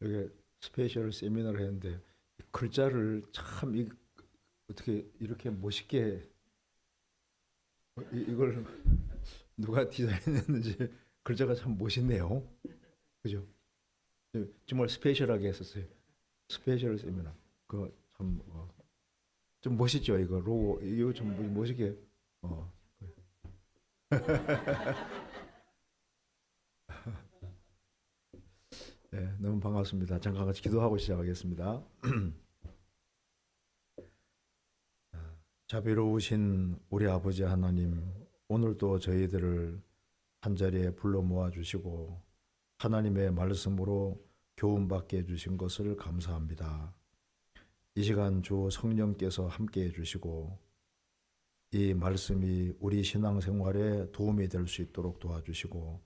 저게 스페셜 세미나를 했는데 글자를 참 어떻게 이렇게 멋있게 이걸 누가 디자인했는지 글자가 참 멋있네요. 그죠? 정말 스페셜하게 했었어요. 스페셜 세미나. 그참 좀 멋있죠. 이거 로고 이거 좀 멋있게. 어, 네, 너무 반갑습니다. 잠깐 같이 기도하고 시작하겠습니다. 자비로우신 우리 아버지 하나님, 오늘도 저희들을 한자리에 불러 모아 주시고 하나님의 말씀으로 교훈받게 해주신 것을 감사합니다. 이 시간 주 성령께서 함께 해주시고 이 말씀이 우리 신앙생활에 도움이 될 수 있도록 도와주시고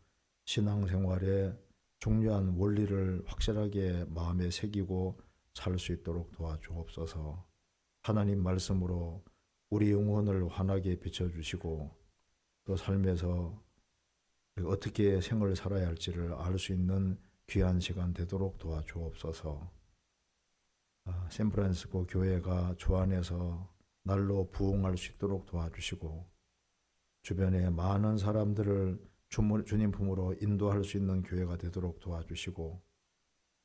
신앙생활에 중요한 원리를 확실하게 마음에 새기고 살 수 있도록 도와주옵소서. 하나님 말씀으로 우리 영혼을 환하게 비춰주시고 또 삶에서 어떻게 생을 살아야 할지를 알 수 있는 귀한 시간 되도록 도와주옵소서. 샌프란시스코 교회가 주 안에서 날로 부흥할 수 있도록 도와주시고 주변에 많은 사람들을 주님 품으로 인도할 수 있는 교회가 되도록 도와주시고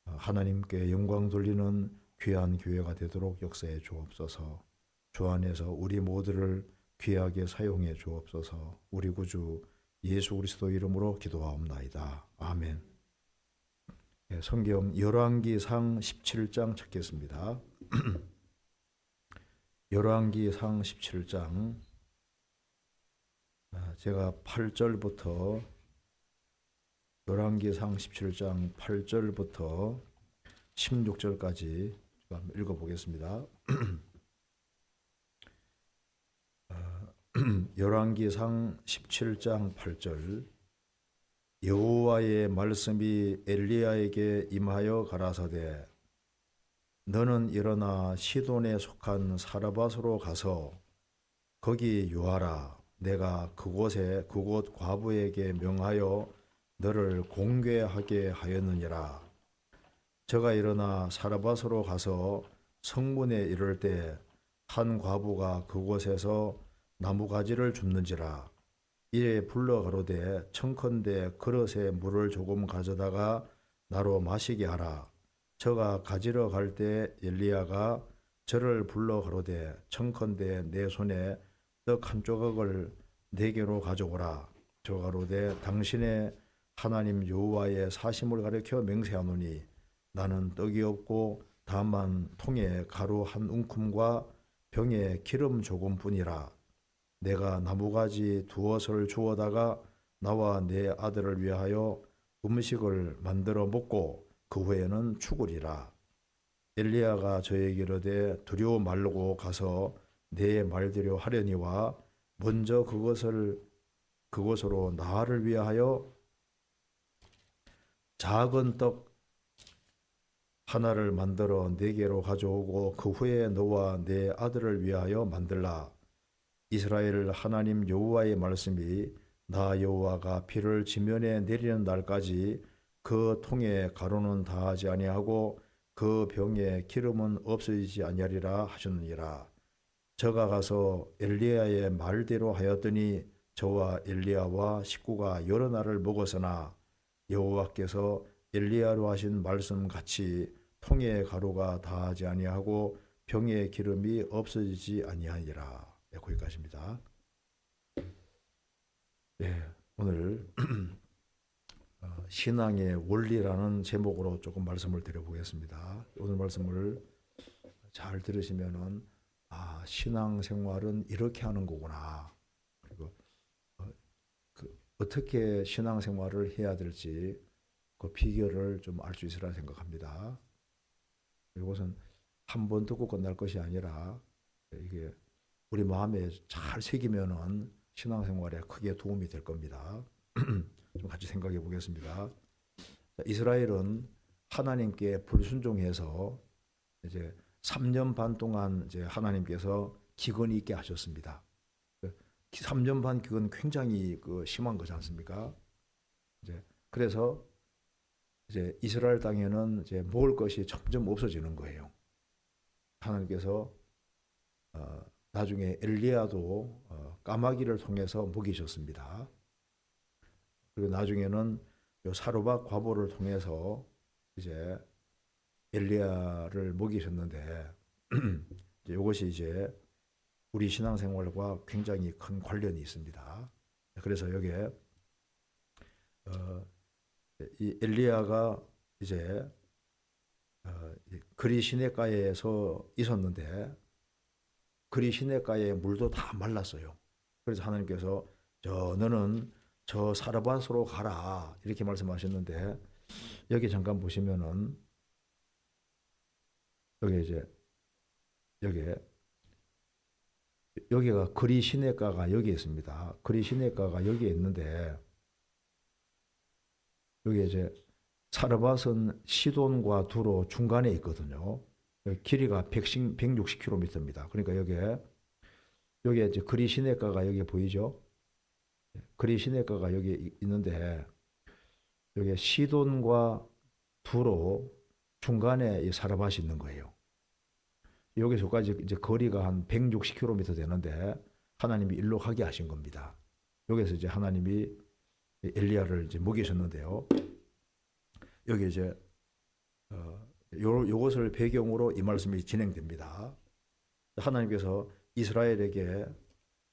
하나님께 영광 돌리는 귀한 교회가 되도록 역사해 주옵소서. 주 안에서 우리 모두를 귀하게 사용해 주옵소서. 우리 구주 예수 그리스도 이름으로 기도하옵나이다. 아멘. 성경 열왕기상 17장 찾겠습니다. 열왕기상 17장 제가 8절부터 열왕기상 17장 8절부터 16절까지 한번 읽어보겠습니다. 열왕기상 17장 8절 여호와의 말씀이 엘리야에게 임하여 가라사대 너는 일어나 시돈에 속한 사르밧으로 가서 거기 유하라. 내가 그곳 과부에게 명하여 너를 공궤하게 하였느니라. 저가 일어나 사르밧으로 가서 성문에 이를 때 한 과부가 그곳에서 나무가지를 줍는지라. 이에 불러 가로되 청컨대 그릇에 물을 조금 가져다가 나로 마시게 하라. 저가 가지러 갈 때 엘리야가 저를 불러 가로되 청컨대 내 손에 떡 한 조각을 내게로 가져오라. 저 가로되 당신의 하나님 여호와의 사심을 가리켜 맹세하노니 나는 떡이 없고 다만 통에 가루 한 움큼과 병에 기름 조금뿐이라. 내가 나무가지 두엇을 주워다가 나와 내 아들을 위하여 음식을 만들어 먹고 그 후에는 죽으리라. 엘리야가 저에게 이르되 두려워 말고 가서 내 말대로 하려니와 먼저 그것으로 나를 위하여 작은 떡 하나를 만들어 내게로 가져오고 그 후에 너와 내 아들을 위하여 만들라. 이스라엘 하나님 여호와의 말씀이 나 여호와가 비를 지면에 내리는 날까지 그 통에 가루는 다하지 아니하고 그 병에 기름은 없어지지 아니하리라 하셨느니라. 저가 가서 엘리야의 말대로 하였더니 저와 엘리야와 식구가 여러 날을 먹었으나 여호와께서 엘리야로 하신 말씀 같이 통에 가루가 다하지 아니하고 병에 기름이 없어지지 아니하니라. 네, 거기까지입니다. 네, 오늘 신앙의 원리라는 제목으로 조금 말씀을 드려보겠습니다. 오늘 말씀을 잘 들으시면은 신앙생활은 이렇게 하는 거구나. 그리고 어떻게 신앙생활을 해야 될지 그 비결을 좀 알 수 있으라 생각합니다. 이것은 한 번 듣고 끝날 것이 아니라 이게 우리 마음에 잘 새기면은 신앙생활에 크게 도움이 될 겁니다. 좀 같이 생각해 보겠습니다. 이스라엘은 하나님께 불순종해서 이제 3년 반 동안 이제 하나님께서 기근이 있게 하셨습니다. 3년 반 기근 굉장히 심한 거지 않습니까? 이제 그래서 이제 이스라엘 땅에는 이제 먹을 것이 점점 없어지는 거예요. 하나님께서 나중에 엘리야도 까마귀를 통해서 먹이셨습니다. 그리고 나중에는 요 사르밧 과부를 통해서 이제 엘리야를 먹이셨는데 이것이 이제 우리 신앙생활과 굉장히 큰 관련이 있습니다. 그래서 여기에 이 엘리야가 이제 그리 시내가에서 있었는데 그리 시내가의 물도 다 말랐어요. 그래서 하나님께서 너는 저 사르밧으로 가라 이렇게 말씀하셨는데 여기 잠깐 보시면은 여기 이제 여기가 그리 시내가가 여기 있습니다. 그리 시내가가 여기에 있는데 여기 이제 사르밧은 시돈과 두로 중간에 있거든요. 길이가 160km입니다. 그러니까 여기에 이제 그리 시내가가 여기 보이죠? 그리 시내가가 여기 있는데 여기 시돈과 두로 중간에 이 사르밧이 있는 거예요. 여기서까지 이제 거리가 한 160km 되는데 하나님이 일로 가게 하신 겁니다. 여기서 이제 하나님이 엘리야를 이제 먹이셨는데요. 여기 이제 요것을 배경으로 이 말씀이 진행됩니다. 하나님께서 이스라엘에게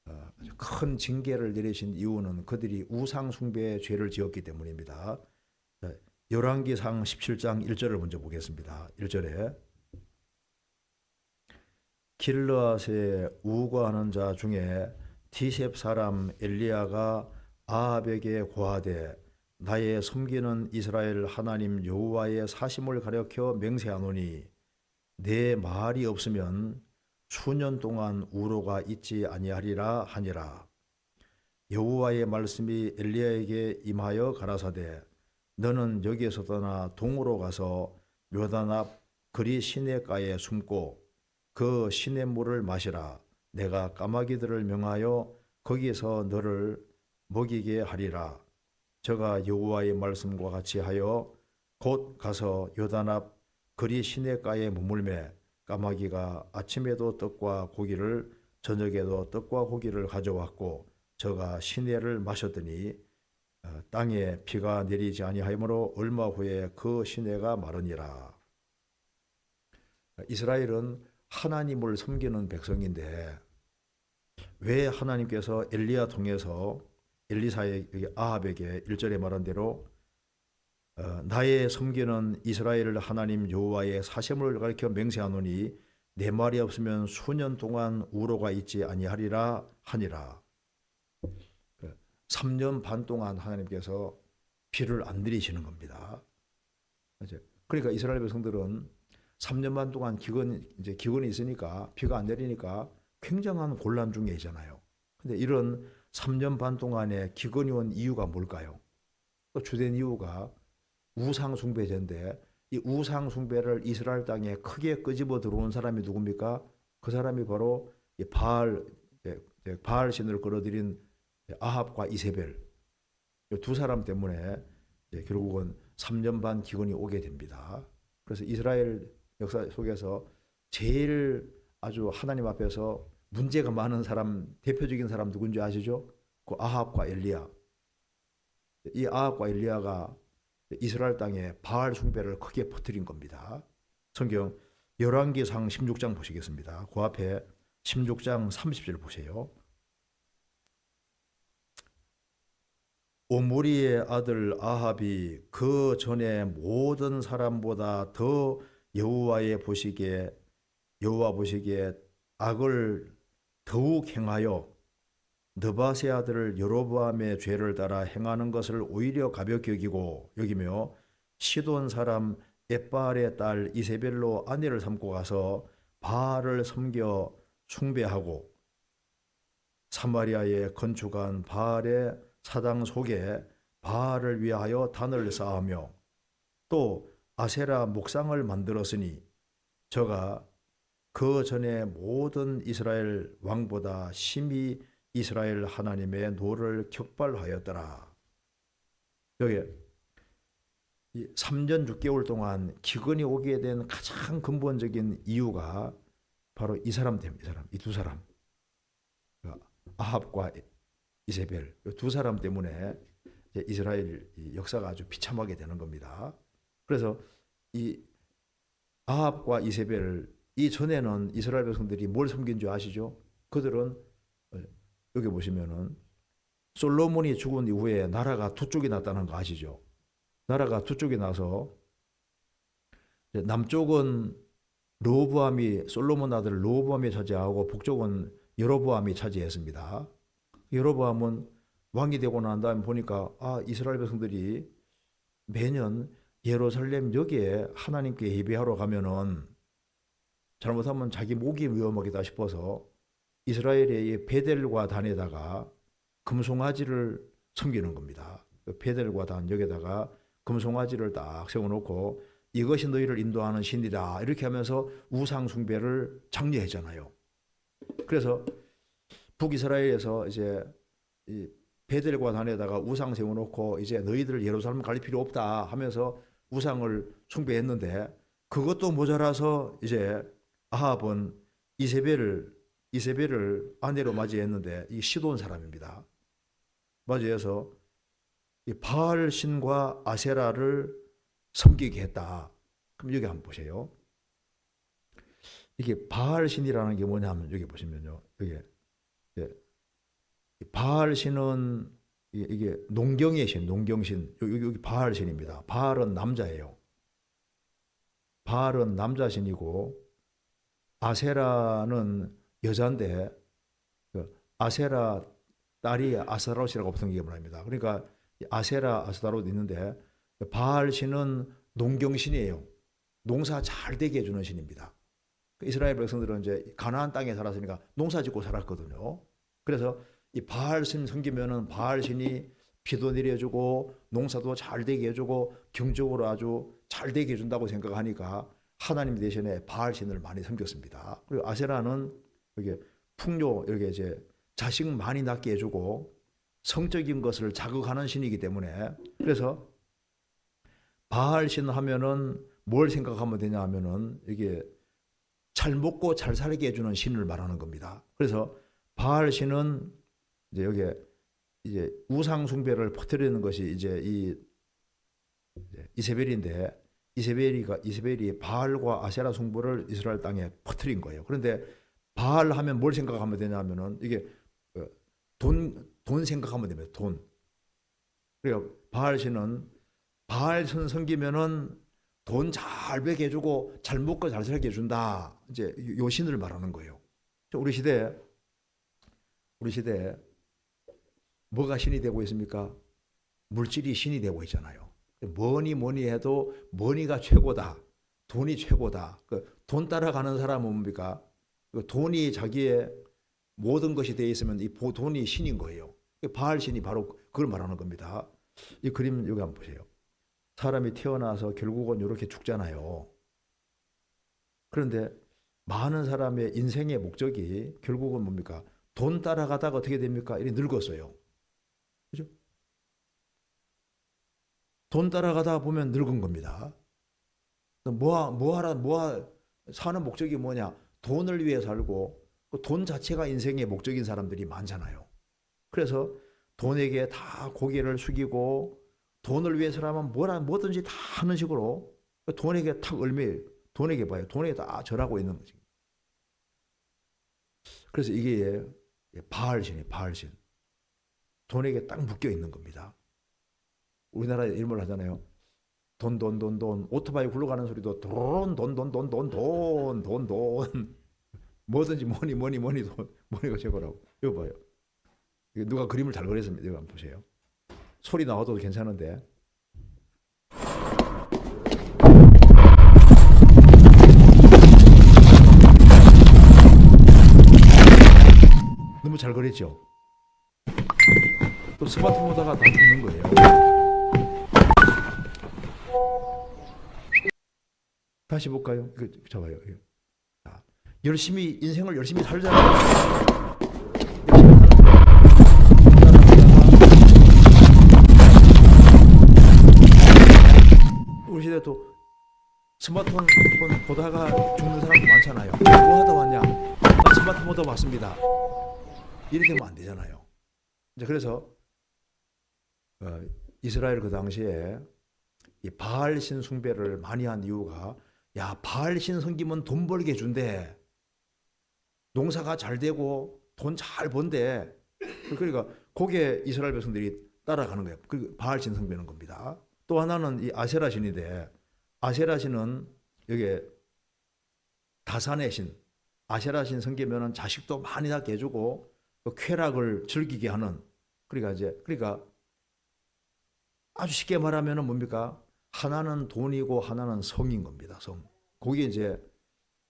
아주 큰 징계를 내리신 이유는 그들이 우상 숭배의 죄를 지었기 때문입니다. 열왕기상 17장 1절을 먼저 보겠습니다. 1절에 길르앗에 우거하는 자 중에 디셉 사람 엘리야가 아합에게 고하되 나의 섬기는 이스라엘 하나님 여호와의 사심을 가리켜 맹세하노니 내 말이 없으면 수년 동안 우로가 있지 아니하리라 하니라. 여호와의 말씀이 엘리야에게 임하여 가라사대 너는 여기에서 떠나 동으로 가서 요단 앞 그리 시내가에 숨고 그 시냇물을 마시라. 내가 까마귀들을 명하여 거기에서 너를 먹이게 하리라. 저가 여호와의 말씀과 같이 하여 곧 가서 요단 앞 그리 시내가에 머물매 까마귀가 아침에도 떡과 고기를 저녁에도 떡과 고기를 가져왔고 저가 시내를 마셨더니 땅에 비가 내리지 아니하므로 얼마 후에 그 시내가 마르니라. 이스라엘은 하나님을 섬기는 백성인데 왜 하나님께서 엘리야 통해서 엘리사의 아합에게 1절에 말한 대로 나의 섬기는 이스라엘 하나님 여호와의 사심을 가리켜 맹세하노니 내 말이 없으면 수년 동안 우로가 있지 아니하리라 하니라. 3년 반 동안 하나님께서 비를 안 내리시는 겁니다. 그러니까 이스라엘 백성들은 3년 반 동안 기근이 있으니까 비가 안 내리니까 굉장한 곤란 중에 있잖아요. 근데 이런 3년 반 동안에 기근이 온 이유가 뭘까요? 주된 이유가 우상 숭배제인데 이 우상 숭배를 이스라엘 땅에 크게 끄집어 들어온 사람이 누굽니까? 그 사람이 바로 바알 신을 끌어들인 아합과 이세벨 두 사람 때문에 결국은 3년 반 기근이 오게 됩니다. 그래서 이스라엘 역사 속에서 제일 아주 하나님 앞에서 문제가 많은 사람, 대표적인 사람 누군지 아시죠? 그 아합과 엘리야. 이 아합과 엘리야가 이스라엘 땅에 바알 숭배를 크게 퍼뜨린 겁니다. 성경 열왕기상 16장 보시겠습니다. 그 앞에 16장 30절 보세요. 오므리의 아들 아합이 그 전에 모든 사람보다 더 여호와 보시기에 악을 더욱 행하여 느밧의 아들 여로보암의 죄를 따라 행하는 것을 오히려 가볍게 여기며 시돈 사람 엣바알의 딸 이세벨로 아내를 삼고 가서 바알을 섬겨 숭배하고 사마리아에 건축한 바알의 사당 속에 바알을 위하여 단을 쌓으며 또 아세라 목상을 만들었으니 저가 그 전에 모든 이스라엘 왕보다 심히 이스라엘 하나님의 노를 격발하였더라. 여기 이 3년 6개월 동안 기근이 오게 된 가장 근본적인 이유가 바로 이 사람 때문에, 이 두 사람, 아합과 이세벨, 이 두 사람 때문에 이스라엘 역사가 아주 비참하게 되는 겁니다. 그래서 이 아합과 이세벨, 이 전에는 이스라엘 백성들이 뭘 섬긴 줄 아시죠? 그들은 여기 보시면은 솔로몬이 죽은 이후에 나라가 두 쪽이 났다는 거 아시죠? 나라가 두 쪽이 나서 남쪽은 르호보암이, 솔로몬 아들 르호보암이 차지하고 북쪽은 여로보암이 차지했습니다. 여로보암은 왕이 되고 난 다음에 보니까 이스라엘 백성들이 매년 예루살렘 역에 하나님께 예배하러 가면은 잘못하면 자기 목이 위험하겠다 싶어서 이스라엘의 베델과 단에다가 금송아지를 섬기는 겁니다. 베델과 단 여기다가 금송아지를 딱 세워놓고 이것이 너희를 인도하는 신이다 이렇게 하면서 우상 숭배를 장려했잖아요. 그래서 북이스라엘에서 이제 이 베델과 단에다가 우상 세워놓고 이제 너희들 예루살렘 갈 필요 없다 하면서 우상을 숭배했는데 그것도 모자라서 이제 아합은 이세벨을 아내로 맞이했는데 이 시돈 사람입니다. 맞이해서 이 바알 신과 아세라를 섬기게 했다. 그럼 여기 한번 보세요. 이게 바알 신이라는 게 뭐냐면 여기 보시면요. 여기 바알 신은 이게 농경의 신, 농경신. 여기 바알 신입니다. 바알은 남자예요. 바알은 남자 신이고 아세라는 여자인데 아세라 딸이 아스타롯이라고 보통 얘기를 합니다. 그러니까 아세라, 아스타롯 있는데 바알 신은 농경신이에요. 농사 잘 되게 해주는 신입니다. 이스라엘 백성들은 이제 가나안 땅에 살았으니까 농사 짓고 살았거든요. 그래서 이 바알 신 섬기면은 바알 신이 비도 내려주고 농사도 잘 되게 해주고 경적으로 아주 잘 되게 해준다고 생각하니까 하나님 대신에 바알 신을 많이 섬겼습니다. 그리고 아세라는 이게 풍요, 이렇게 이제 자식 많이 낳게 해주고 성적인 것을 자극하는 신이기 때문에 그래서 바알 신 하면은 뭘 생각하면 되냐 하면은 이게 잘 먹고 잘 살게 해주는 신을 말하는 겁니다. 그래서 바알 신은 이제 여기에 이제 우상 숭배를 퍼뜨리는 것이 이제 이세벨인데 이세벨이 바알과 아세라 숭배를 이스라엘 땅에 퍼뜨린 거예요. 그런데 바알 하면 뭘 생각하면 되냐면은 이게 돈 생각하면 됩니다. 돈. 그러니까 바알 신은 바알 신 섬기면은 돈 잘 베게 해주고 잘 먹고 잘 살게 해준다. 이제 요 신을 말하는 거예요. 우리 시대에 뭐가 신이 되고 있습니까? 물질이 신이 되고 있잖아요. 뭐니 해도 머니가 최고다. 돈이 최고다. 돈 따라가는 사람은 뭡니까? 돈이 자기의 모든 것이 되어 있으면 이 돈이 신인 거예요. 바알 신이 바로 그걸 말하는 겁니다. 이 그림 여기 한번 보세요. 사람이 태어나서 결국은 이렇게 죽잖아요. 그런데 많은 사람의 인생의 목적이 결국은 뭡니까? 돈 따라가다가 어떻게 됩니까? 이렇게 늙었어요. 그죠? 돈 따라가다 보면 늙은 겁니다. 사는 목적이 뭐냐? 돈을 위해 살고 돈 자체가 인생의 목적인 사람들이 많잖아요. 그래서 돈에게 다 고개를 숙이고 돈을 위해서라면 뭐든지 다 하는 식으로 돈에게 탁 돈에게 봐요. 돈에게 다 절하고 있는 거지. 그래서 이게 바알신이에요. 바알신. 돈에게 딱 묶여 있는 겁니다. 우리나라에 이런 말 하잖아요. 돈. 오토바이 굴러가는 소리도 돈. 뭐든지 뭐니가 최고라고. 이거 봐요. 누가 그림을 잘 그렸습니다. 이거 한번 보세요. 소리 나와도 괜찮은데. 너무 잘 그렸죠? 또 스마트폰 보다가 다 죽는 거예요. 다시 볼까요? 이거 잡아요. 자, 인생을 열심히 살잖아요. 요즘에도 스마트폰 보다가 죽는 사람도 많잖아요. 뭐 하다 왔냐? 나 스마트폰 보다 왔습니다. 이렇게 되면 안 되잖아요. 이제 그래서 이스라엘 그 당시에 이 바알 신 숭배를 많이 한 이유가, 야, 바알 신 섬기면 돈 벌게 준대. 농사가 잘 되고 돈 잘 번대. 그러니까 거기에 이스라엘 백성들이 따라가는 거예요. 그 바알 신 섬기는 겁니다. 또 하나는 이 아세라 신인데, 아세라 신은 여기 다산의 신, 아세라 신 섬기면은 자식도 많이 낳게 해주고 그 쾌락을 즐기게 하는, 그러니까 아주 쉽게 말하면은 뭡니까? 하나는 돈이고 하나는 성인 겁니다. 성. 거기에 이제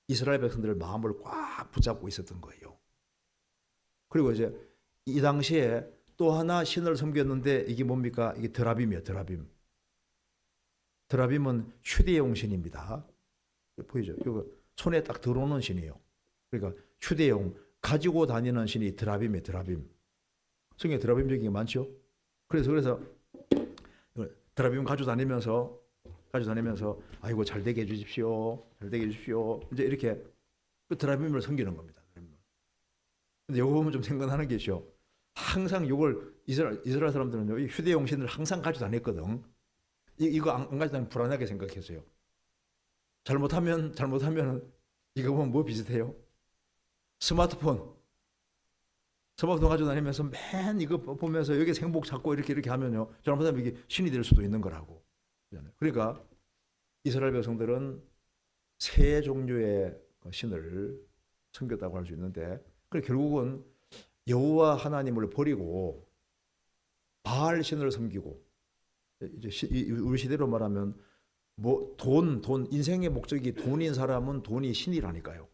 이스라엘 백성들의 마음을 꽉 붙잡고 있었던 거예요. 그리고 이제 이 당시에 또 하나 신을 섬겼는데 이게 뭡니까? 이게 드라빔이에요. 드라빔. 드라빔은 휴대용 신입니다. 보이죠? 이거 손에 딱 들어오는 신이에요. 그러니까 휴대용 가지고 다니는 신이 드라빔이에요. 드라빔. 성경에 드라빔적인 게 많죠. 그래서 드라빔 가지고 다니면서 아이고 잘 되게 해주십시오. 잘 되게 해주십시오. 이제 이렇게 그 드라빔을 섬기는 겁니다. 근데 이거 보면 좀 생각나는 게 있죠. 항상 이걸 이스라엘 사람들은 이 휴대용 신을 항상 가지고 다녔거든. 이거 안 가지고 다니면 불안하게 생각했어요. 잘못하면 이거 보면 뭐 비슷해요? 스마트폰 가지고 다니면서 맨 이거 보면서 여기 행복 찾고 이렇게 하면요, 잘못하면 이게 신이 될 수도 있는 거라고. 그러니까 이스라엘 백성들은 세 종류의 신을 섬겼다고 할 수 있는데, 결국은 여호와 하나님을 버리고 바알 신을 섬기고, 이제 우리 시대로 말하면 뭐 돈 인생의 목적이 돈인 사람은 돈이 신이라니까요.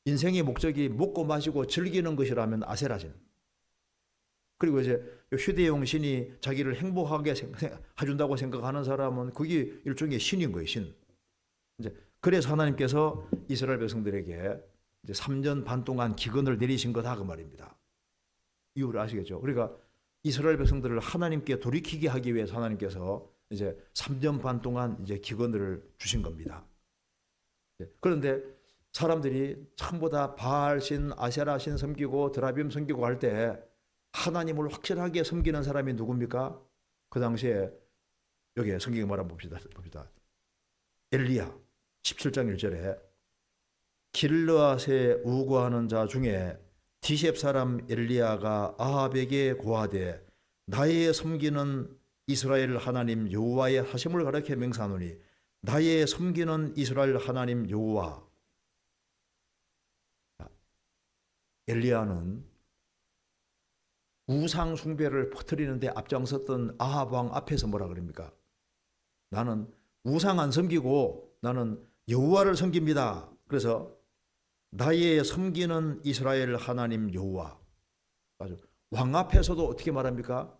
인생의 목적이 먹고 마시고 즐기는 것이라면 아세라신. 그리고 이제 휴대용 신이 자기를 행복하게 해준다고 생각하는 사람은 그게 일종의 신인 거예요. 신. 이제 그래서 하나님께서 이스라엘 백성들에게 이제 3년 반 동안 기근을 내리신 거다 그 말입니다. 이유를 아시겠죠? 그러니까 이스라엘 백성들을 하나님께 돌이키게 하기 위해서 하나님께서 이제 3년 반 동안 이제 기근을 주신 겁니다. 그런데 사람들이 전부 다 바알신, 아세라신 섬기고 드라빔 섬기고 할 때 하나님을 확실하게 섬기는 사람이 누굽니까? 그 당시에 여기 성경에 말한 봅시다. 엘리야 17장 1절에 길르앗에 우거하는 자 중에 디셉 사람 엘리야가 아합에게 고하되 나의 섬기는 이스라엘 하나님 여호와의 하심을 가르쳐 맹세하노니 나의 섬기는 이스라엘 하나님 여호와. 엘리야는 우상 숭배를 퍼뜨리는데 앞장섰던 아합 왕 앞에서 뭐라 그럽니까? 나는 우상 안 섬기고 나는 여호와를 섬깁니다. 그래서 나의 섬기는 이스라엘 하나님 여호와. 왕 앞에서도 어떻게 말합니까?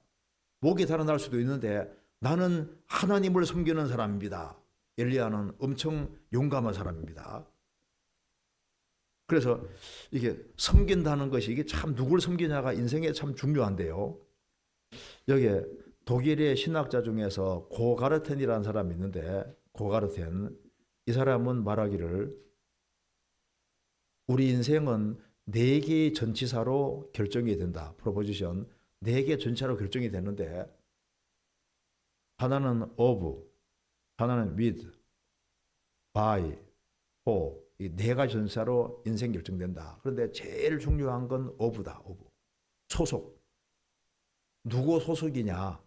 목이 달아날 수도 있는데 나는 하나님을 섬기는 사람입니다. 엘리야는 엄청 용감한 사람입니다. 그래서 이게 섬긴다는 것이 이게 참 누굴 섬기냐가 인생에 참 중요한데요. 여기에 독일의 신학자 중에서 고가르텐이라는 사람이 있는데, 고가르텐, 이 사람은 말하기를 우리 인생은 4개의 전치사로 결정이 된다. 프로포지션 4개 전치사로 결정이 되는데, 하나는 of, 하나는 with, by, for, 이 4가지 전치사로 인생 결정된다. 그런데 제일 중요한 건 of다. of. 소속. 누구 소속이냐?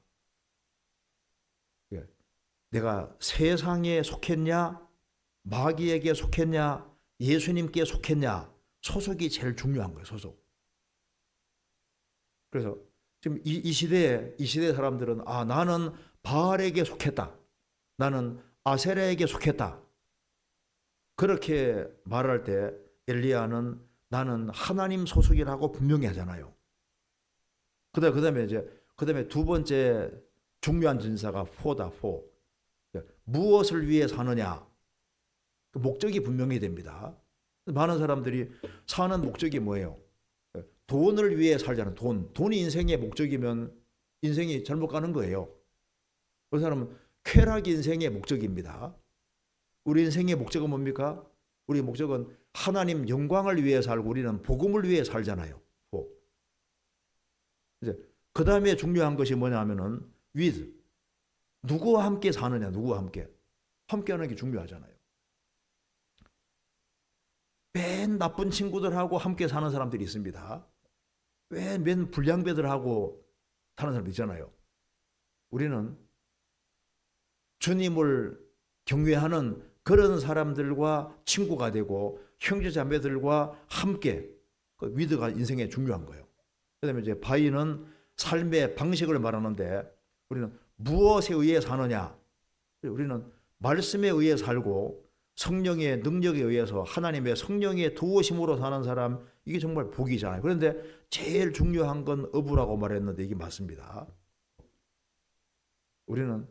내가 세상에 속했냐? 마귀에게 속했냐? 예수님께 속했냐? 소속이 제일 중요한 거예요. 소속. 그래서 지금 이 시대 사람들은 나는 바알에게 속했다. 나는 아세라에게 속했다. 그렇게 말할 때 엘리야는 나는 하나님 소속이라고 분명히 하잖아요. 그다음에 두 번째 중요한 전사가 for다. for. 무엇을 위해 사느냐? 목적이 분명히 됩니다. 많은 사람들이 사는 목적이 뭐예요? 돈을 위해 살자는 돈이 인생의 목적이면 인생이 잘못 가는 거예요. 그 사람은 쾌락이 인생의 목적입니다. 우리 인생의 목적은 뭡니까? 우리 목적은 하나님 영광을 위해 살고 우리는 복음을 위해 살잖아요. 이제 그 다음에 중요한 것이 뭐냐면은 with, 누구와 함께 사느냐, 누구와 함께. 함께하는 게 중요하잖아요. 맨 나쁜 친구들하고 함께 사는 사람들이 있습니다. 맨 불량배들하고 사는 사람 있잖아요. 우리는 주님을 경외하는 그런 사람들과 친구가 되고 형제자매들과 함께, 그 위드가 인생에 중요한 거예요. 그다음에 이제 바이는 삶의 방식을 말하는데 우리는 무엇에 의해 사느냐? 우리는 말씀에 의해 살고 성령의 능력에 의해서 하나님의 성령의 도우심으로 사는 사람, 이게 정말 복이잖아요. 그런데 제일 중요한 건 어부라고 말했는데 이게 맞습니다. 우리는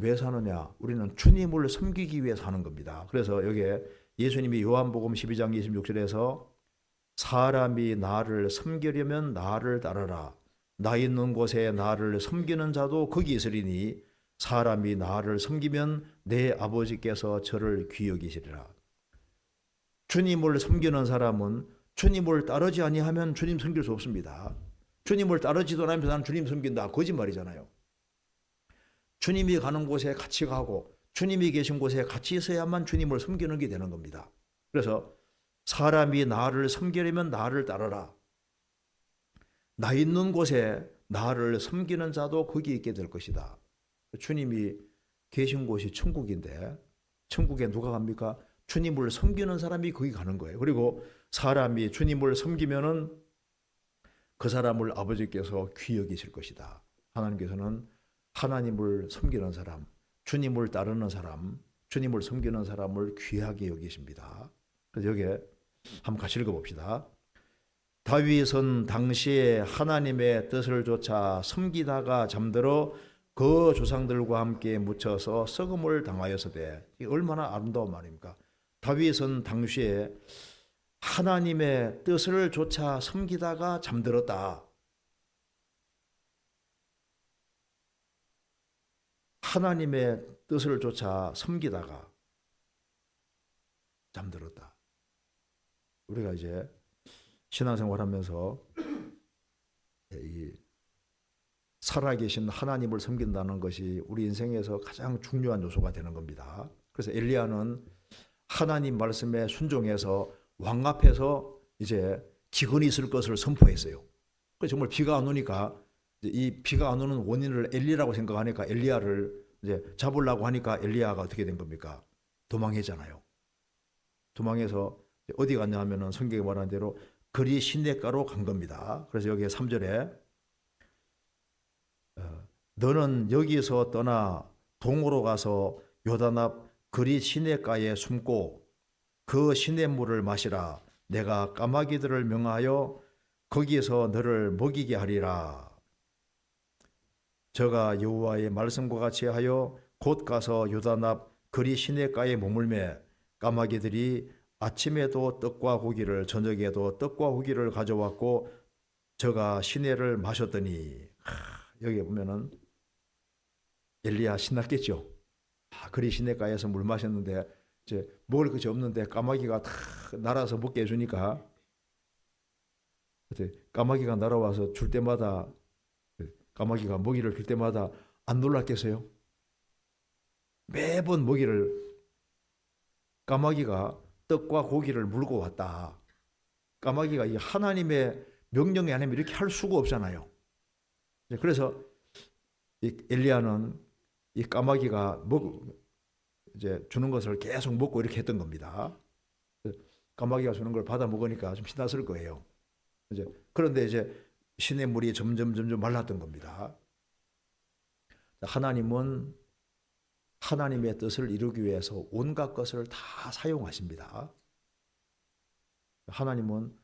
왜 사느냐? 우리는 주님을 섬기기 위해 사는 겁니다. 그래서 여기에 예수님이 요한복음 12장 26절에서 사람이 나를 섬기려면 나를 따르라. 나 있는 곳에 나를 섬기는 자도 거기 있으리니 사람이 나를 섬기면 내 아버지께서 저를 귀히 여기시리라. 주님을 섬기는 사람은 주님을 따르지 아니하면 주님 섬길 수 없습니다. 주님을 따르지도 않으면서 나는 주님 섬긴다, 거짓말이잖아요. 주님이 가는 곳에 같이 가고 주님이 계신 곳에 같이 있어야만 주님을 섬기는 게 되는 겁니다. 그래서 사람이 나를 섬기려면 나를 따르라. 나 있는 곳에 나를 섬기는 자도 거기 있게 될 것이다. 주님이 계신 곳이 천국인데 천국에 누가 갑니까? 주님을 섬기는 사람이 거기 가는 거예요. 그리고 사람이 주님을 섬기면은 그 사람을 아버지께서 귀히 여기실 것이다. 하나님께서는 하나님을 섬기는 사람, 주님을 따르는 사람, 주님을 섬기는 사람을 귀하게 여기십니다. 그래서 여기에 한번 같이 읽어봅시다. 다윗은 당시에 하나님의 뜻을 조차 섬기다가 잠들어 그 조상들과 함께 묻혀서 썩음을 당하였으되, 이게 얼마나 아름다운 말입니까? 다윗은 당시에 하나님의 뜻을 조차 섬기다가 잠들었다. 하나님의 뜻을 조차 섬기다가 잠들었다. 우리가 이제 신앙생활하면서 이 살아계신 하나님을 섬긴다는 것이 우리 인생에서 가장 중요한 요소가 되는 겁니다. 그래서 엘리야는 하나님 말씀에 순종해서 왕 앞에서 이제 기근이 있을 것을 선포했어요. 그래서 정말 비가 안 오니까 이 비가 안 오는 원인을 엘리라고 생각하니까 엘리야를 이제 잡으려고 하니까 엘리야가 어떻게 된 겁니까? 도망했잖아요. 도망해서 어디 갔냐 하면은 성경에 말하는 대로 그리 시냇가로 간 겁니다. 그래서 여기 3절에 너는 여기서 떠나 동으로 가서 요단 앞 그리 시냇가에 숨고 그 시냇물을 마시라. 내가 까마귀들을 명하여 거기에서 너를 먹이게 하리라. 저가 여호와의 말씀과 같이 하여 곧 가서 요단 앞 그리 시냇가에 머물매 까마귀들이 아침에도 떡과 고기를 저녁에도 떡과 고기를 가져왔고 저가 시내를 마셨더니, 여기 보면은 엘리야 신났겠죠. 그리 시냇가에서 물 마셨는데 이제 먹을 것이 없는데 까마귀가 다 날아서 먹게 해주니까 까마귀가 날아와서 줄 때마다, 까마귀가 먹이를 줄 때마다 안 놀랐겠어요? 매번 먹이를 까마귀가 떡과 고기를 물고 왔다. 까마귀가 이 하나님의 명령이 아니면 이렇게 할 수가 없잖아요. 그래서 이 엘리야는 이 까마귀가 이제 주는 것을 계속 먹고 이렇게 했던 겁니다. 까마귀가 주는 걸 받아 먹으니까 좀 신났을 거예요. 그런데 이제 시냇물이 점점 말랐던 겁니다. 하나님은 하나님의 뜻을 이루기 위해서 온갖 것을 다 사용하십니다. 하나님은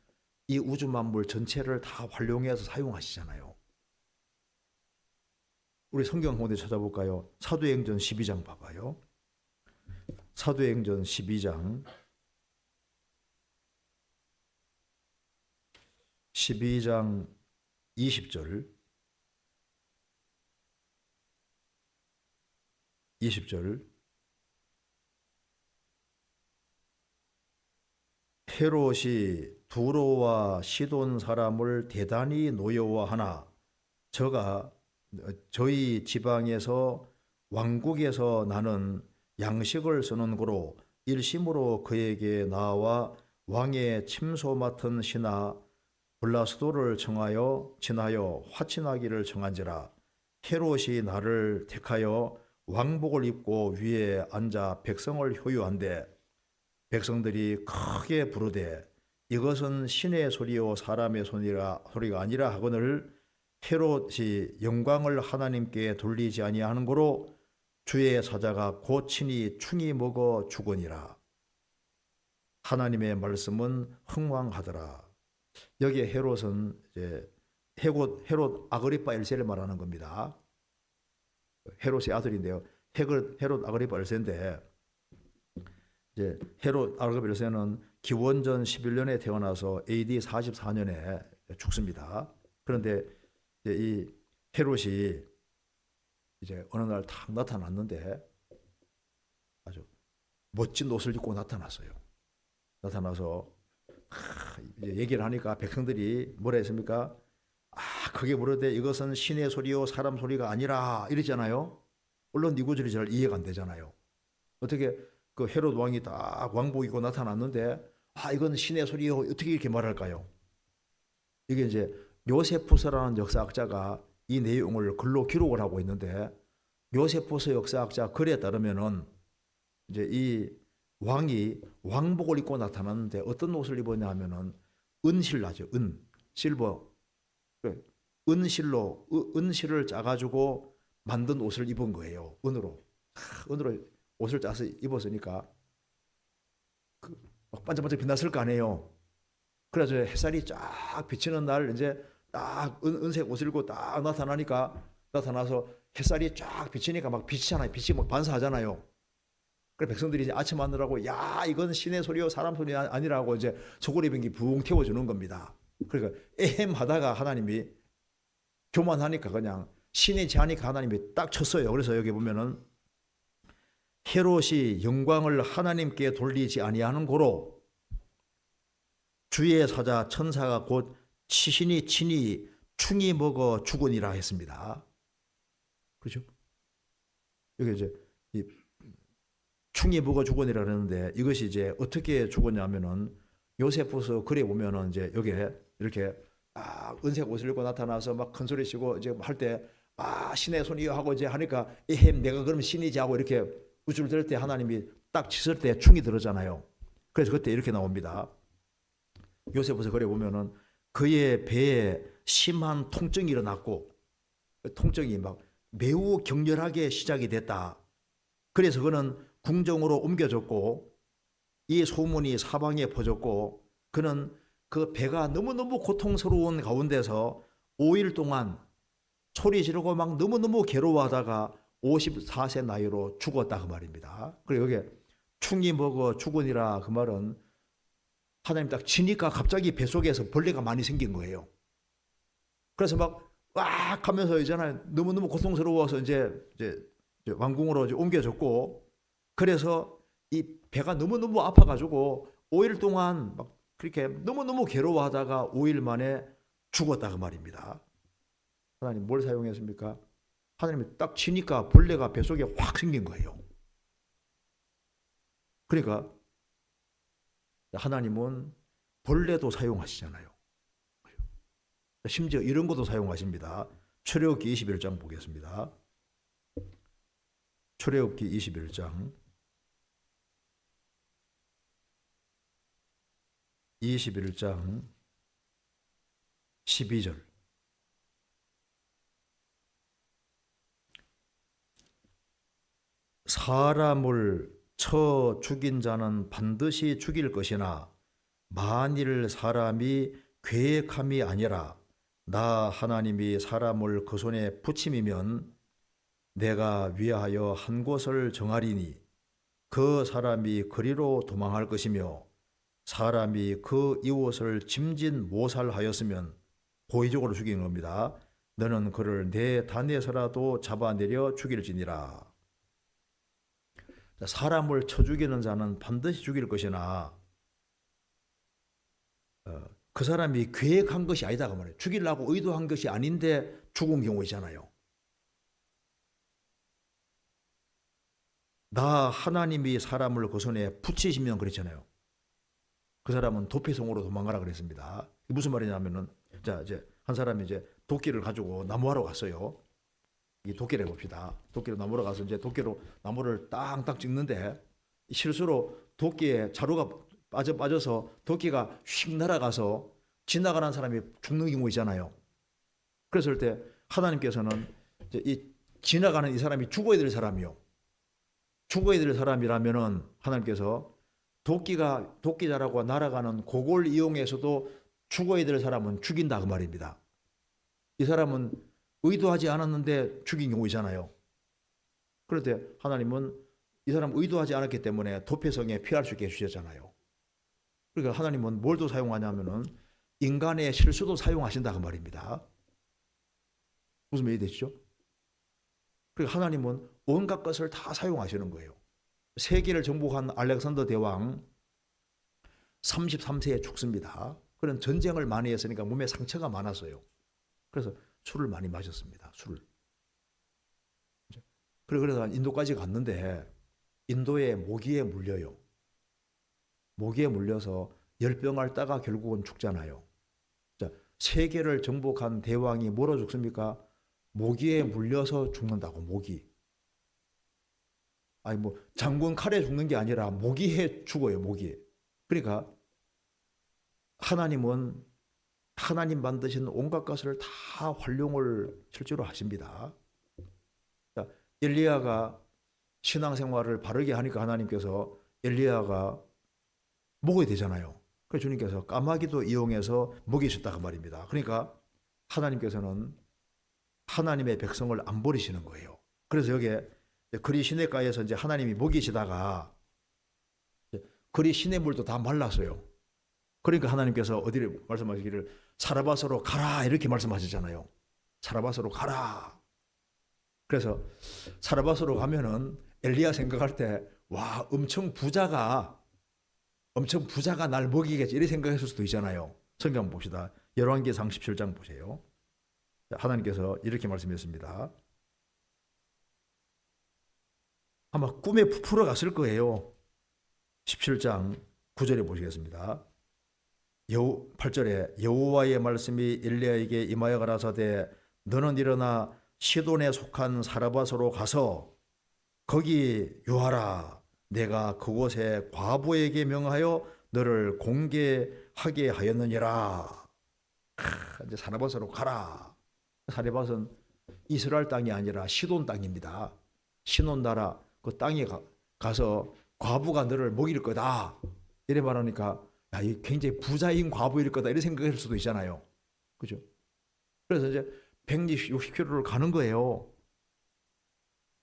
이 우주 만물 전체를 다 활용해서 사용하시잖아요. 우리 성경 가운데 찾아볼까요? 사도행전 12장 봐봐요. 사도행전 12장 20절 20절 헤롯이 두로와 시돈 사람을 대단히 노여워하나 저가 저희 지방에서 왕국에서 나는 양식을 쓰는 고로 일심으로 그에게 나와 왕의 침소 맡은 신하 블라스도를 지나여 화친하기를 청한지라. 헤롯이 나를 택하여 왕복을 입고 위에 앉아 백성을 효유한데 백성들이 크게 부르되 이것은 신의 소리요 사람의 소리가 아니라 하거늘 헤롯이 영광을 하나님께 돌리지 아니하는 고로 주의 사자가 곧 친히 충이 먹어 죽으니라. 하나님의 말씀은 흥왕하더라. 여기에 헤롯은 이제 헤롯 아그리파 1세를 말하는 겁니다. 헤롯의 아들인데요. 헤롯 아그리파 1세인데 이제 헤롯 아그리파 1세는 기원전 11년에 태어나서 AD 44년에 죽습니다. 그런데 이제 이 헤롯이 이제 어느 날 탁 나타났는데 아주 멋진 옷을 입고 나타났어요. 나타나서 이제 얘기를 하니까 백성들이 뭐라 했습니까? 그게 뭐라대 이것은 신의 소리요 사람 소리가 아니라 이랬잖아요. 물론 이 구절이 잘 이해가 안 되잖아요. 어떻게 그 헤롯 왕이 딱 왕복 입고 나타났는데 이건 신의 소리요 어떻게 이렇게 말할까요? 이게 이제 요세푸스라는 역사학자가 이 내용을 글로 기록을 하고 있는데 요세푸스 역사학자 글에 따르면은 이제 이 왕이 왕복을 입고 나타났는데 어떤 옷을 입었냐 하면은 은실라죠. 실버. 은실을 짜가지고 만든 옷을 입은 거예요. 은으로 옷을 짜서 입었으니까 막 반짝반짝 빛났을 거 아니에요. 그래서 햇살이 쫙 비치는 날 이제 딱 은색 옷을 입고 딱 나타나서 햇살이 쫙 비치니까 막 비치잖아요. 빛이 막 반사하잖아요. 그래 백성들이 이제 아침 하느라고 이건 신의 소리요 사람 소리 아니라고 이제 속을 입은 게 붕 태워주는 겁니다. 그러니까 에헴하다가 하나님이 교만하니까 그냥 신의 제하니까 하나님이 딱 쳤어요. 그래서 여기 보면은 헤롯이 영광을 하나님께 돌리지 아니하는 고로 주의 사자 천사가 곧 친히 충이 먹어 죽으니라 했습니다. 그렇죠? 여기 이제 이 충이 먹어 죽으니라 그러는데 이것이 이제 어떻게 죽었냐면은 요세푸스 글에 보면은 이제 여기에 이렇게 은색 옷을 입고 나타나서 막 큰 소리 치고 이제 할 때 신의 손이여 하고 이제 하니까 내가 그럼 신이지 하고 이렇게 우쭐 들 때 하나님이 딱 쳤을 때 충이 들었잖아요. 그래서 그때 이렇게 나옵니다. 요세푸스 글에 보면은 그의 배에 심한 통증이 일어났고 통증이 막 매우 격렬하게 시작이 됐다. 그래서 그는 궁정으로 옮겨졌고 이 소문이 사방에 퍼졌고 그는 그 배가 너무너무 고통스러운 가운데서 5일 동안 소리 지르고 막 너무너무 괴로워하다가 54세 나이로 죽었다 그 말입니다. 그리고 여기 충이 먹어 죽으니라 그 말은 하나님 딱 치니까 갑자기 뱃속에서 벌레가 많이 생긴 거예요. 그래서 막 하면서 있잖아요. 너무너무 고통스러워서 이제 왕궁으로 이제 옮겨졌고 그래서 이 배가 너무너무 아파가지고 5일 동안 막 그렇게 너무너무 괴로워하다가 5일 만에 죽었다 그 말입니다. 하나님 뭘 사용했습니까? 하나님이 딱 치니까 벌레가 뱃속에 확 생긴 거예요. 그러니까 하나님은 벌레도 사용하시잖아요. 심지어 이런 것도 사용하십니다. 출애굽기 21장 보겠습니다. 출애굽기 21장 12절 사람을 쳐 죽인 자는 반드시 죽일 것이나 만일 사람이 계획함이 아니라 나 하나님이 사람을 그 손에 붙임이면 내가 위하여 한 곳을 정하리니 그 사람이 그리로 도망할 것이며 사람이 그 이웃을 짐짓 모살하였으면 고의적으로 죽인 겁니다. 너는 그를 내 단에서라도 잡아내려 죽일지니라. 사람을 쳐 죽이는 자는 반드시 죽일 것이나 그 사람이 계획한 것이 아니다 그 말이에요. 죽이려고 의도한 것이 아닌데 죽은 경우 있잖아요. 나 하나님이 사람을 그 손에 붙이시면 그랬잖아요. 그 사람은 도피성으로 도망가라 그랬습니다. 무슨 말이냐면은 자 이제 한 사람이 이제 도끼를 가지고 나무하러 갔어요. 이 도끼를 해봅시다. 도끼로 나무로 가서 이제 도끼로 나무를 땅땅 찍는데 실수로 도끼에 자루가 빠져서 도끼가 휙 날아가서 지나가는 사람이 죽는 경우 있잖아요. 그랬을 때 하나님께서는 이제 이 지나가는 이 사람이 죽어야 될 사람이요. 죽어야 될 사람이라면은 하나님께서 도끼자라고 날아가는 그걸 이용해서도 죽어야 될 사람은 죽인다 그 말입니다. 이 사람은 의도하지 않았는데 죽인 경우 있잖아요. 그럴 때 하나님은 이 사람 의도하지 않았기 때문에 도피성에 피할 수 있게 해주셨잖아요. 그러니까 하나님은 뭘 또 사용하냐면은 인간의 실수도 사용하신다 그 말입니다. 무슨 말이 되시죠? 그러니까 하나님은 온갖 것을 다 사용하시는 거예요. 세계를 정복한 알렉산더 대왕 33세에 죽습니다. 그런 전쟁을 많이 했으니까 몸에 상처가 많았어요. 그래서 술을 많이 마셨습니다. 술을. 그래서 인도까지 갔는데 인도에 모기에 물려요. 모기에 물려서 열병 앓다가 결국은 죽잖아요. 자, 세계를 정복한 대왕이 뭐로 죽습니까? 모기에 물려서 죽는다고. 모기. 아니 뭐 장군 칼에 죽는 게 아니라 모기에 죽어요. 모기에. 그러니까 하나님은 하나님 만드신 온갖 것을 다 활용을 실제로 하십니다. 자, 엘리야가 신앙생활을 바르게 하니까 하나님께서 엘리야가 먹어야 되잖아요. 그래서 주님께서 까마귀도 이용해서 먹이셨다고 말입니다. 그러니까 하나님께서는 하나님의 백성을 안 버리시는 거예요. 그래서 여기에 그리 시냇가에서 이제 하나님이 먹이시다가 그리 시냇물도 다 말랐어요. 그러니까 하나님께서 어디를 말씀하시기를 사라밧으로 가라 이렇게 말씀하셨잖아요. 사라밧으로 가라. 그래서 사라밧으로 가면은 엘리야 생각할 때 와 엄청 부자가 날 먹이겠지 이렇게 생각했을 수도 있잖아요. 성경 한번 봅시다. 열왕기상 17장 보세요. 하나님께서 이렇게 말씀하셨습니다. 아마 꿈에 부풀어 갔을 거예요. 17장 9절에 보시겠습니다. 8절에 여호와의 말씀이 엘리야에게 임하여 가라사대 너는 일어나 시돈에 속한 사라밧으로 가서 거기 유하라. 내가 그곳에 과부에게 명하여 너를 공개하게 하였느니라. 이제 사라밧으로 가라. 사라밧은 이스라엘 땅이 아니라 시돈 땅입니다. 시돈 나라 그 땅에 가서 과부가 너를 먹일 거다. 이래 말하니까 야, 이 굉장히 부자인 과부일 거다. 이런 생각할 수도 있잖아요. 그죠? 그래서 이제 160km를 가는 거예요.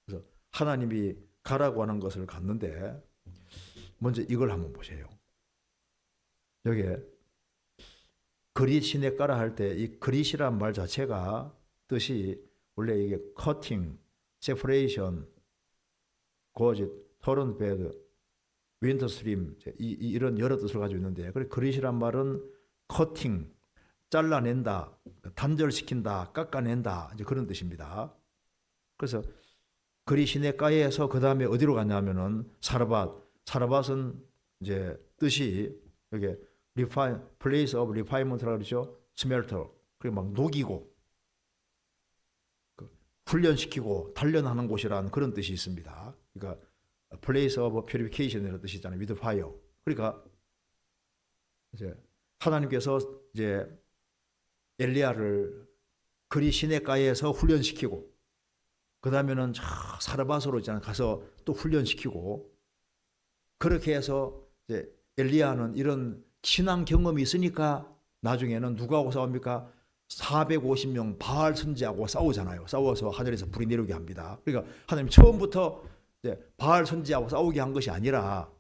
그래서 하나님이 가라고 하는 것을 갔는데 먼저 이걸 한번 보세요. 여기에 그릿이네 까라 할 때 이 그릿이란 말 자체가 뜻이 원래 이게 커팅, 세퍼레이션, 고지, 토런 베드, 윈터 스트림 이런 여러 뜻을 가지고 있는데 그릿이란 말은 커팅, 잘라낸다, 단절시킨다, 깎아낸다 이제 그런 뜻입니다. 그래서 그리 시냇가에서 그 다음에 어디로 갔냐면은 사라밧은 이제 뜻이 여기 place of refinement라고 그러죠. smelter. 그리고 막 녹이고 훈련시키고 단련하는 곳이라는 그런 뜻이 있습니다. 그러니까 place of purification이라는 뜻이 있잖아요. with fire. 그러니까 이제 하나님께서 이제 엘리야를 그리 시냇가에서 훈련시키고 그 다음에는 사라밧으로 있잖아요. 가서 또 훈련시키고 그렇게 해서 이제 엘리야는 이런 신앙 경험이 있으니까 나중에는 누구하고 싸웁니까? 450명 바알 선지하고 싸우잖아요. 싸워서 하늘에서 불이 내려오게 합니다. 그러니까 하나님 처음부터 이제 바알 선지하고 싸우게 한 것이 아니라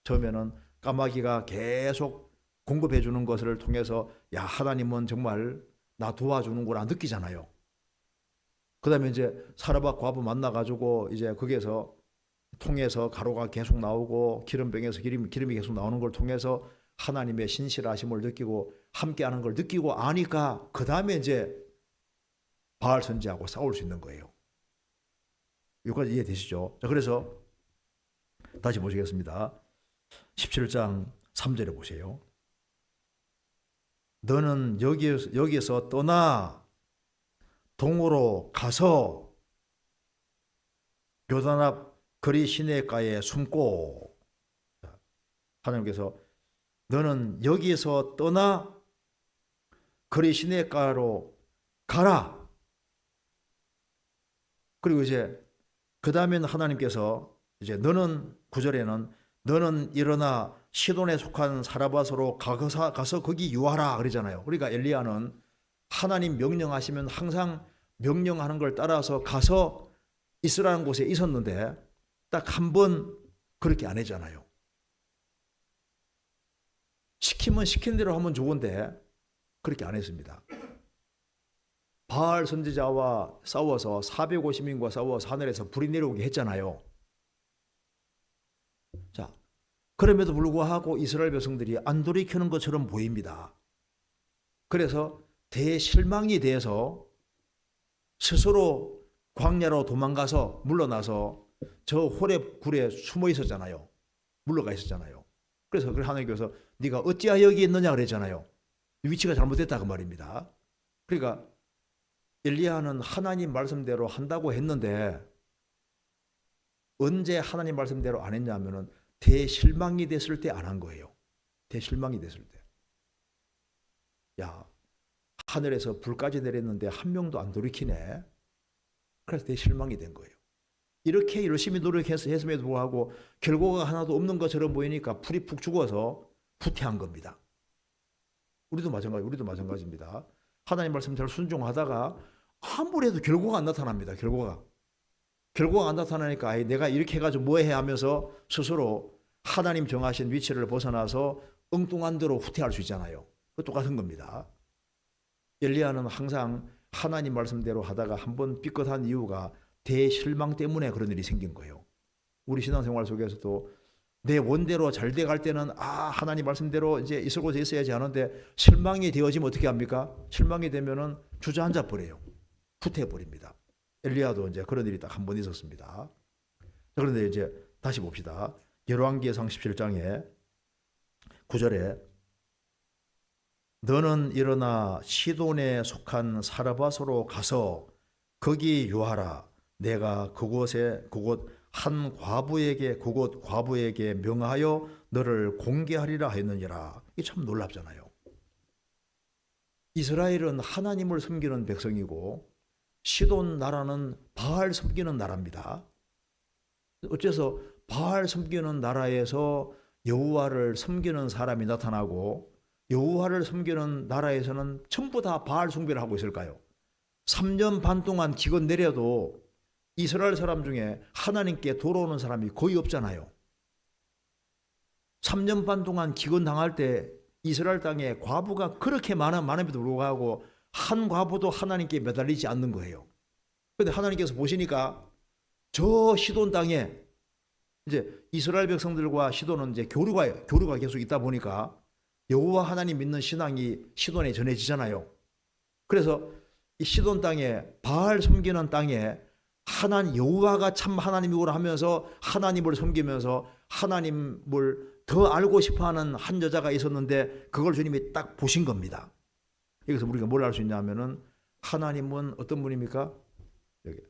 처음에는 까마귀가 계속 공급해 주는 것을 통해서 야 하나님은 정말 나 도와주는구나 느끼잖아요. 그 다음에 이제 사라밧 과부 만나가지고 이제 거기에서 통해서 가루가 계속 나오고 기름병에서 기름이 계속 나오는 걸 통해서 하나님의 신실하심을 느끼고 함께하는 걸 느끼고 아니까 그 다음에 이제 바알 선지하고 싸울 수 있는 거예요. 여기까지 이해되시죠? 자, 그래서 다시 보시겠습니다. 17장 3절에 보세요. 너는 여기에서 떠나 동으로 가서 요단 앞 거리 시내가에 숨고, 하나님께서 너는 여기에서 떠나 거리 시내가로 가라. 그리고 이제 그 다음에는 하나님께서 이제 너는 9절에는 너는 일어나 시돈에 속한 사라밧으로 가서 거기 유하라 그러잖아요. 그러니까 엘리야는 하나님 명령하시면 항상 명령하는 걸 따라서 가서 있으라는 곳에 있었는데 딱 한 번 그렇게 안 했잖아요. 시키면 시킨 대로 하면 좋은데 그렇게 안 했습니다. 바알 선지자와 싸워서 450인과 싸워서 하늘에서 불이 내려오게 했잖아요. 자, 그럼에도 불구하고 이스라엘 백성들이 안 돌이키는 것처럼 보입니다. 그래서 대실망이 돼서 스스로 광야로 도망가서 물러나서 저 호렙 굴에 숨어 있었잖아요. 물러가 있었잖아요. 그래서 하나님께서 네가 어찌하여 여기 있느냐 그랬잖아요. 위치가 잘못됐다 그 말입니다. 그러니까 엘리야는 하나님 말씀대로 한다고 했는데 언제 하나님 말씀대로 안 했냐면은 대실망이 됐을 때 안 한 거예요. 대실망이 됐을 때. 야, 하늘에서 불까지 내렸는데 한 명도 안 돌이키네. 그래서 대실망이 된 거예요. 이렇게 열심히 노력했음에도 불구하고 결과가 하나도 없는 것처럼 보이니까 풀이 푹 죽어서 후퇴한 겁니다. 우리도 마찬가지입니다. 하나님 말씀대로 순종하다가 아무리 해도 결과가 안 나타납니다. 결과가 안 나타나니까 내가 이렇게 해가지고 뭐 해 하면서 스스로 하나님 정하신 위치를 벗어나서 엉뚱한 대로 후퇴할 수 있잖아요. 똑같은 겁니다. 엘리야는 항상 하나님 말씀대로 하다가 한번 삐끗한 이유가 대실망 때문에 그런 일이 생긴 거예요. 우리 신앙생활 속에서도 내 원대로 잘 돼갈 때는 하나님 말씀대로 이제 있을 곳에 있어야지 하는데 실망이 되어지면 어떻게 합니까? 실망이 되면은 주저앉아 버려요. 후퇴해 버립니다. 엘리야도 이제 그런 일이 딱 한 번 있었습니다. 그런데 이제 다시 봅시다. 열왕기상 17장에 9절에 너는 일어나 시돈에 속한 사라밧으로 가서 거기 유하라. 내가 그곳 과부에게 명하여 너를 공개하리라 했느니라. 이게 참 놀랍잖아요. 이스라엘은 하나님을 섬기는 백성이고 시돈 나라는 바알 섬기는 나라입니다. 어째서 바알 섬기는 나라에서 여호와를 섬기는 사람이 나타나고 여호와를 섬기는 나라에서는 전부 다 바알 숭배를 하고 있을까요? 3년 반 동안 기근 내려도 이스라엘 사람 중에 하나님께 돌아오는 사람이 거의 없잖아요. 3년 반 동안 기근 당할 때 이스라엘 땅에 과부가 그렇게 많음에도 불구하고 한 과부도 하나님께 매달리지 않는 거예요. 그런데 하나님께서 보시니까 저 시돈 땅에 이제 이스라엘 백성들과 시돈은 이제 교류가 계속 있다 보니까 여호와 하나님 믿는 신앙이 시돈에 전해지잖아요. 그래서 이 시돈 땅에 바알 섬기는 땅에 여호와가 참 하나님이구나 하면서 하나님을 섬기면서 하나님을 더 알고 싶어하는 한 여자가 있었는데 그걸 주님이 딱 보신 겁니다. 여기서 우리가 뭘 알 수 있냐면은 하나님은 어떤 분입니까? 여기.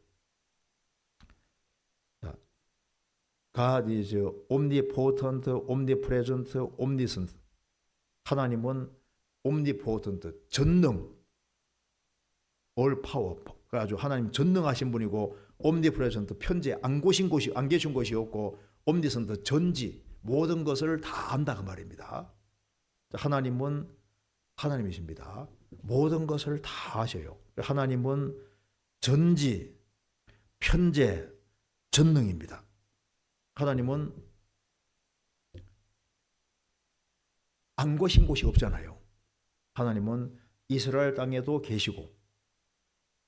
God is omnipotent, omnipresent, omniscient. 하나님은 omnipotent, 전능, all power. 그래가지고 하나님 전능하신 분이고 omnipresent, 편재, 안 계신 곳이 없고 omniscient, 전지, 모든 것을 다 안다 그 말입니다. 하나님은 하나님이십니다. 모든 것을 다 아셔요. 하나님은 전지, 편재, 전능입니다. 하나님은 안 계신 곳이 없잖아요. 하나님은 이스라엘 땅에도 계시고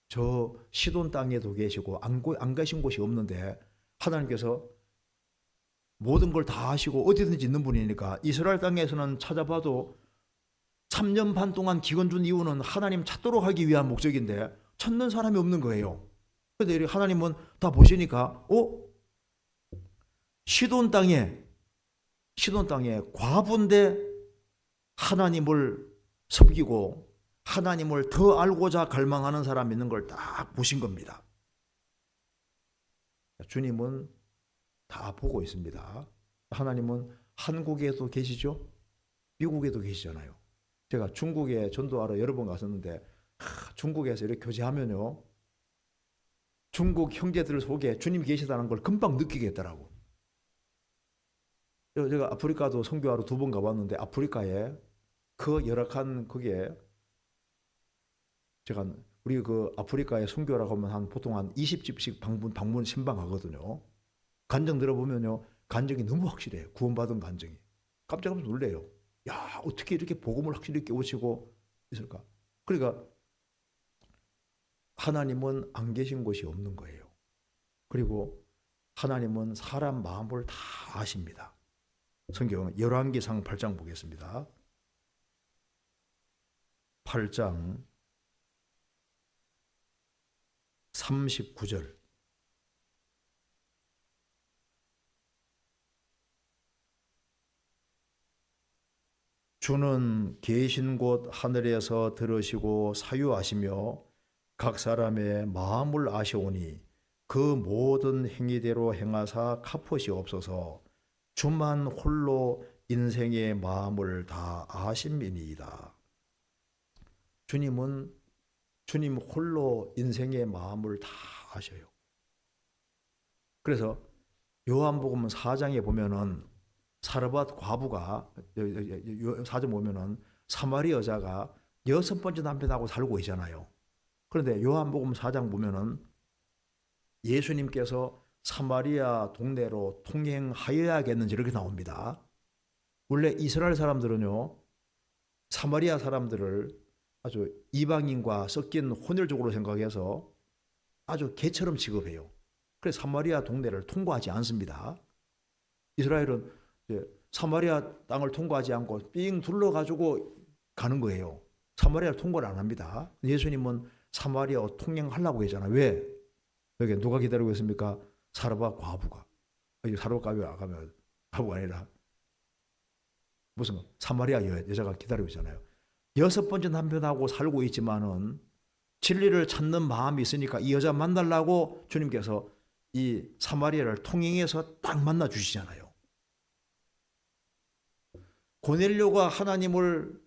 저 시돈 땅에도 계시고 안 계신 곳이 없는데 하나님께서 모든 걸 다 하시고 어디든지 있는 분이니까 이스라엘 땅에서는 찾아봐도 3년 반 동안 기근 준 이유는 하나님 찾도록 하기 위한 목적인데 찾는 사람이 없는 거예요. 그런데 하나님은 다 보시니까 시돈 땅에 과부인데 하나님을 섬기고 하나님을 더 알고자 갈망하는 사람이 있는 걸 딱 보신 겁니다. 주님은 다 보고 있습니다. 하나님은 한국에도 계시죠? 미국에도 계시잖아요. 제가 중국에 전도하러 여러 번 갔었는데 중국에서 이렇게 교제하면요, 중국 형제들 속에 주님이 계시다는 걸 금방 느끼겠더라고. 제가 아프리카도 선교하러 2번 가봤는데 아프리카에 그 열악한 그게 제가 우리 그 아프리카에 선교라고 하면 보통 한 20집씩 방문 신방하거든요. 간증 들어보면요, 간증이 너무 확실해요. 구원받은 간증이. 깜짝 놀래요. 야, 어떻게 이렇게 복음을 확실히 깨우치고 있을까? 그러니까 하나님은 안 계신 곳이 없는 거예요. 그리고 하나님은 사람 마음을 다 아십니다. 성경 열왕기상 8장 보겠습니다. 8장 39절. 주는 계신 곳 하늘에서 들으시고 사유하시며 각 사람의 마음을 아시오니 그 모든 행위대로 행하사 갚으시옵소서. 주만 홀로 인생의 마음을 다 아심이니이다. 주님 홀로 인생의 마음을 다 아셔요. 그래서 요한복음 4장에 보면은 사르밧 과부가 4장 보면은 사마리 여자가 6번째 남편하고 살고 있잖아요. 그런데 요한복음 4장 보면은 예수님께서 사마리아 동네로 통행하여야겠는지 이렇게 나옵니다. 원래 이스라엘 사람들은요, 사마리아 사람들을 아주 이방인과 섞인 혼혈족으로 생각해서 아주 개처럼 취급해요. 그래서 사마리아 동네를 통과하지 않습니다. 이스라엘은 사마리아 땅을 통과하지 않고 삥 둘러가지고 가는 거예요. 사마리아를 통과를 안 합니다. 예수님은 사마리아 통행하려고 했잖아요. 왜? 여기 누가 기다리고 있습니까? 사르밧 과부가. 사르밧 과부가 가면 과부가 아니라 무슨 사마리아 여자가 기다리고 있잖아요. 6번째 남편하고 살고 있지만은 진리를 찾는 마음이 있으니까 이 여자 만나려고 주님께서 이 사마리아를 통행해서 딱 만나 주시잖아요. 고넬료가 하나님을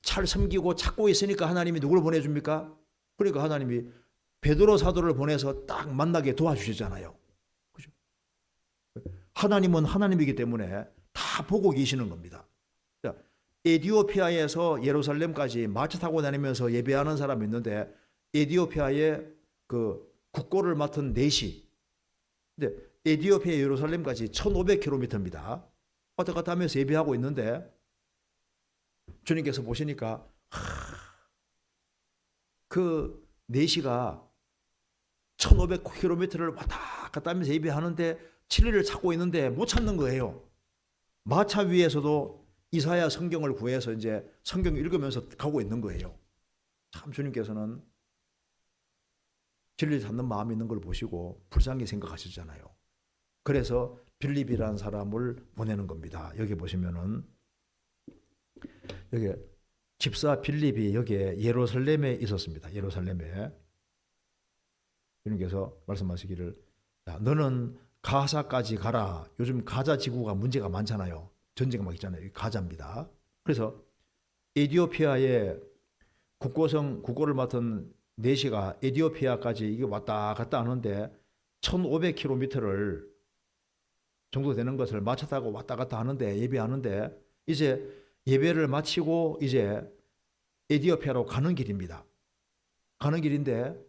잘 섬기고 찾고 있으니까 하나님이 누굴 보내줍니까? 그러니까 하나님이 베드로 사도를 보내서 딱 만나게 도와주셨잖아요. 그죠? 하나님은 하나님이기 때문에 다 보고 계시는 겁니다. 자, 에디오피아에서 예루살렘까지 마차 타고 다니면서 예배하는 사람이 있는데 에디오피아의 그 국고를 맡은 내시. 근데 에디오피아 예루살렘까지 1500km입니다. 왔다 갔다 하면서 예배하고 있는데 주님께서 보시니까 그 내시가 1500km를 왔다 갔다 하면서 예배하는데 진리를 찾고 있는데 못 찾는 거예요. 마차 위에서도 이사야 성경을 구해서 이제 성경 읽으면서 가고 있는 거예요. 참 주님께서는 진리를 찾는 마음이 있는 걸 보시고 불쌍히 생각하시잖아요. 그래서 빌립이라는 사람을 보내는 겁니다. 여기 보시면은 여기 집사 빌립이 여기에 예루살렘에 있었습니다. 예루살렘에 주님께서 말씀하시기를 너는 가사까지 가라. 요즘 가자 지구가 문제가 많잖아요. 전쟁이 막 있잖아요. 가자입니다. 그래서 에디오피아의 국고를 맡은 내시가 에디오피아까지 이게 왔다 갔다 하는데 1500km를 정도 되는 것을 마차 타고 왔다 갔다 하는데 예배하는데 이제 예배를 마치고 이제 에디오피아로 가는 길입니다. 가는 길인데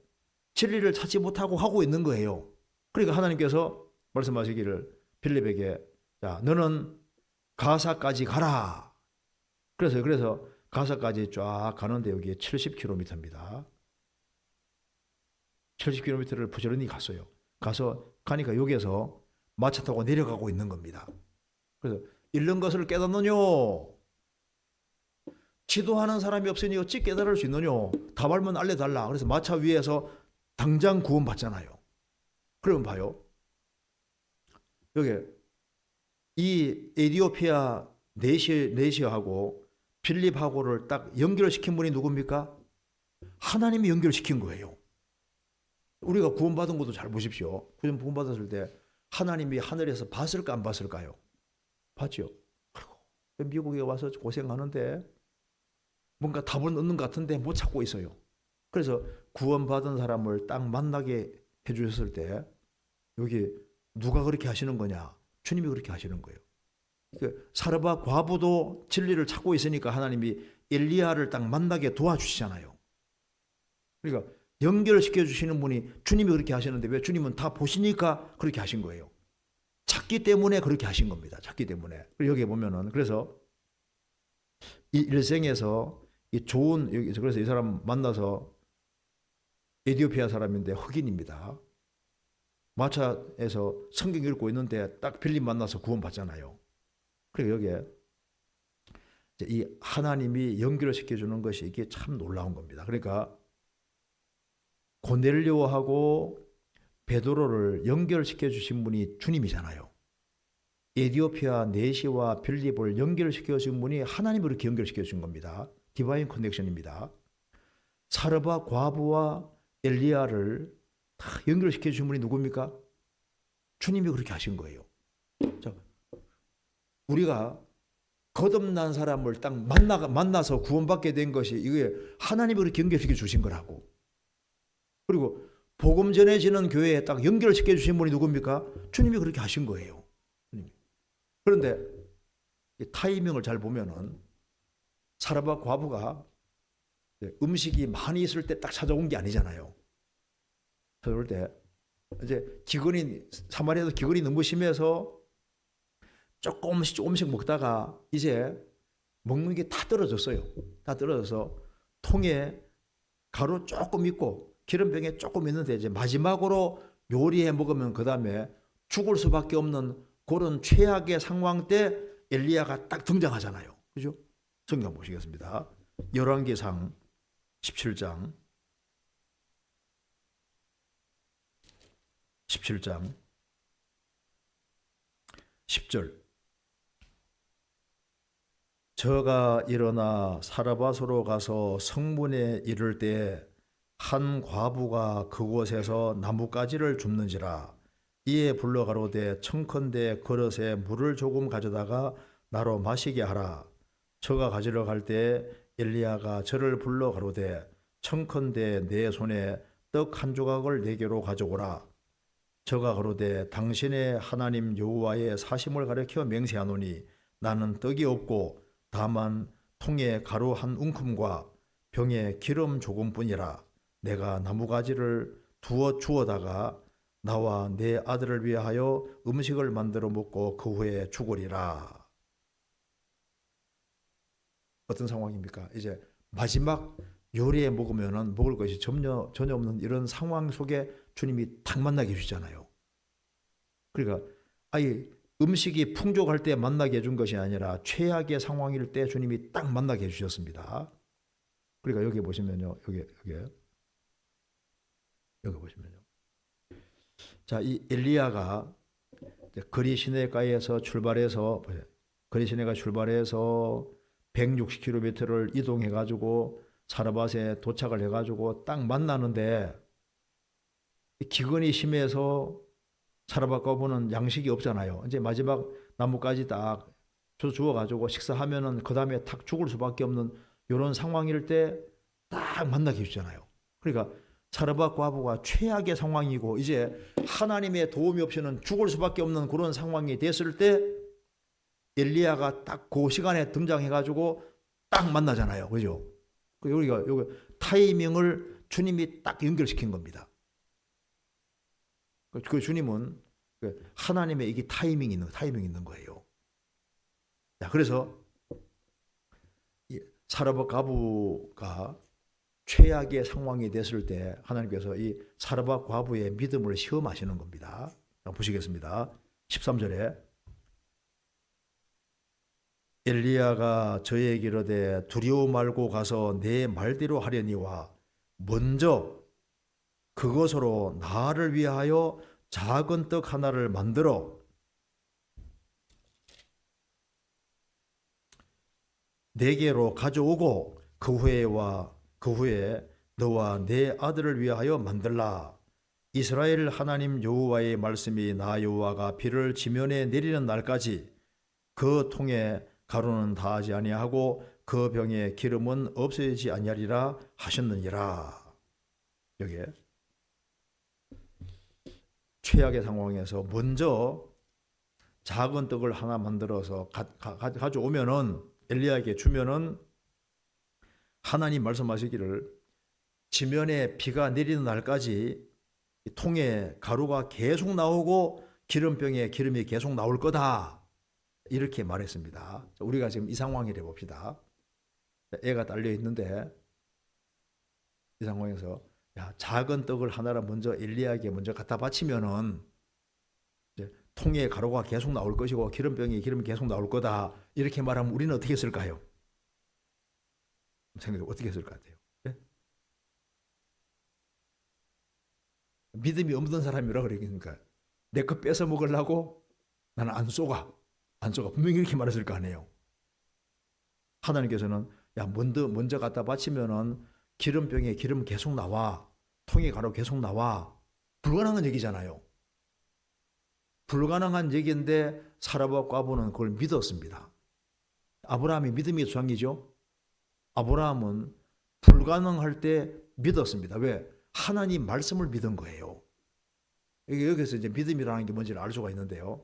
진리를 찾지 못하고 하고 있는 거예요. 그러니까 하나님께서 말씀하시기를 빌립에게 너는 가사까지 가라. 그래서 가사까지 쫙 가는데 여기에 70km입니다. 70km를 부지런히 갔어요. 가니까 여기에서 마차 타고 내려가고 있는 겁니다. 그래서 잃는 것을 깨닫느뇨. 지도하는 사람이 없으니 어찌 깨달을 수 있느뇨. 답 알면 알려달라. 그래서 마차 위에서 당장 구원받잖아요. 그러면 봐요. 여기 이 에티오피아 내시하고 빌립하고를 딱 연결시킨 분이 누굽니까? 하나님이 연결시킨 거예요. 우리가 구원받은 것도 잘 보십시오. 구원받았을 때 하나님이 하늘에서 봤을까 안 봤을까요? 봤죠. 미국에 와서 고생하는데 뭔가 답은 얻는 것 같은데 못 찾고 있어요. 그래서 구원받은 사람을 딱 만나게 해주셨을 때 여기 누가 그렇게 하시는 거냐? 주님이 그렇게 하시는 거예요. 사르밧 과부도 진리를 찾고 있으니까 하나님이 엘리야를 딱 만나게 도와주시잖아요. 그러니까 연결시켜 주시는 분이 주님이 그렇게 하시는데 왜 주님은 다 보시니까 그렇게 하신 거예요. 찾기 때문에 그렇게 하신 겁니다. 찾기 때문에. 여기 보면은 그래서 이 일생에서 이 좋은 그래서 이 사람 만나서 에티오피아 사람인데 흑인입니다. 마차에서 성경 읽고 있는데 딱 빌립 만나서 구원받잖아요. 그리고 여기에 이 하나님이 연결시켜 주는 것이 이게 참 놀라운 겁니다. 그러니까 고넬료하고 베드로를 연결시켜 주신 분이 주님이잖아요. 에티오피아 내시와 빌립을 연결시켜 준 분이 하나님이 그렇게 연결시켜 준 겁니다. 디바인 커넥션입니다. 사르밧 과부와 엘리야를 다 연결시켜 준 분이 누굽니까? 주님이 그렇게 하신 거예요. 자, 우리가 거듭난 사람을 딱 만나서 구원받게 된 것이 이게 하나님이 그렇게 연결시켜 주신 거라고. 그리고 복음 전해지는 교회에 딱 연결시켜 주신 분이 누굽니까? 주님이 그렇게 하신 거예요. 그런데 타이밍을 잘 보면은 사르밧 과부가 음식이 많이 있을 때 딱 찾아온 게 아니잖아요. 찾아올 때 이제 사마리아에서 기근이 너무 심해서 조금씩 먹다가 이제 먹는 게 다 떨어졌어요. 다 떨어져서 통에 가루 조금 있고 기름병에 조금 있는데 이제 마지막으로 요리해 먹으면 그 다음에 죽을 수밖에 없는 그런 최악의 상황 때 엘리야가 딱 등장하잖아요. 그죠? 성경 보시겠습니다. 열왕기상 17장 10절 저가 일어나 사르밧으로 가서 성문에 이를 때 한 과부가 그곳에서 나뭇가지를 줍는지라 이에 불러 가로되 청컨대 그릇에 물을 조금 가져다가 나로 마시게 하라. 저가 가지러 갈 때 엘리야가 저를 불러 가로되 청컨대 내 손에 떡 한 조각을 내게로 가져오라. 저가 가로되 당신의 하나님 여호와의 사심을 가리켜 맹세하노니 나는 떡이 없고 다만 통에 가루 한 움큼과 병에 기름 조금뿐이라. 내가 나무가지를 두어 주어다가 나와 내 아들을 위하여 음식을 만들어 먹고 그 후에 죽으리라. 어떤 상황입니까? 이제 마지막 요리에 먹으면은 먹을 것이 전혀 없는 이런 상황 속에 주님이 딱 만나게 해주잖아요. 그러니까 아예 음식이 풍족할 때 만나게 해준 것이 아니라 최악의 상황일 때 주님이 딱 만나게 해주셨습니다. 그러니까 여기 보시면요, 여기 보시면요. 자, 이 엘리야가 거리 시내가에서 출발해서 160km를 이동해 가지고 사르밧에 도착을 해 가지고 딱 만나는데 기근이 심해서 사르밧 과부는 양식이 없잖아요. 이제 마지막 나뭇가지 딱 주워 가지고 식사하면은 그 다음에 탁 죽을 수밖에 없는 이런 상황일 때 딱 만나게 해주잖아요. 그러니까 사르밧 과부가 최악의 상황이고 이제 하나님의 도움이 없이는 죽을 수밖에 없는 그런 상황이 됐을 때 엘리야가 딱 그 시간에 등장해가지고 딱 만나잖아요. 그죠? 여기가 여기 타이밍을 주님이 딱 연결시킨 겁니다. 그 주님은 하나님의 이게 타이밍이 있는 거예요. 자, 그래서 사르밧 과부가 최악의 상황이 됐을 때 하나님께서 이 사르밧 과부의 믿음을 시험하시는 겁니다. 보시겠습니다. 13절에 엘리야가 저에게 이르되 두려워 말고 가서 내 말대로 하려니와 먼저 그것으로 나를 위하여 작은 떡 하나를 만들어 내게로 가져오고 그 후에 너와 내 아들을 위하여 만들라. 이스라엘 하나님 여호와의 말씀이 나 여호와가 비를 지면에 내리는 날까지 그 통에 가루는 다하지 아니하고 그 병에 기름은 없어지지 아니하리라 하셨느니라. 여기에 최악의 상황에서 먼저 작은 떡을 하나 만들어서 가져오면은 엘리야에게 주면은 하나님 말씀하시기를 지면에 비가 내리는 날까지 통에 가루가 계속 나오고 기름병에 기름이 계속 나올 거다. 이렇게 말했습니다. 우리가 지금 이 상황이래 봅시다. 애가 딸려 있는데 이 상황에서 작은 떡을 하나를 먼저 엘리야에게 먼저 갖다 바치면은 이제 통에 가루가 계속 나올 것이고 기름병에 기름이 계속 나올 거다. 이렇게 말하면 우리는 어떻게 했을까요? 생각해 어떻게 했을 것 같아요? 네? 믿음이 없는 사람이라 그러니까 내 거 뺏어 먹으려고 나는 안 쏘가 분명히 이렇게 말했을 거 아니에요. 하나님께서는 먼저 갖다 바치면은 기름병에 기름 계속 나와, 통에 가루 계속 나와. 불가능한 얘기잖아요. 불가능한 얘기인데 사라와 과부는 그걸 믿었습니다. 아브라함이 믿음의 조상이죠. 아브라함은 불가능할 때 믿었습니다. 왜? 하나님 말씀을 믿은 거예요. 여기서 이제 믿음이라는 게 뭔지를 알 수가 있는데요.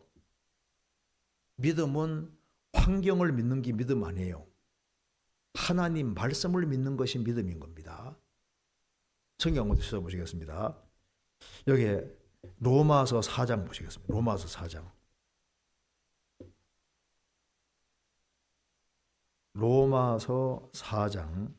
믿음은 환경을 믿는 게 믿음 아니에요. 하나님 말씀을 믿는 것이 믿음인 겁니다. 성경 한번 찾아보시겠습니다. 여기 로마서 4장 보시겠습니다. 로마서 4장. 로마서 4장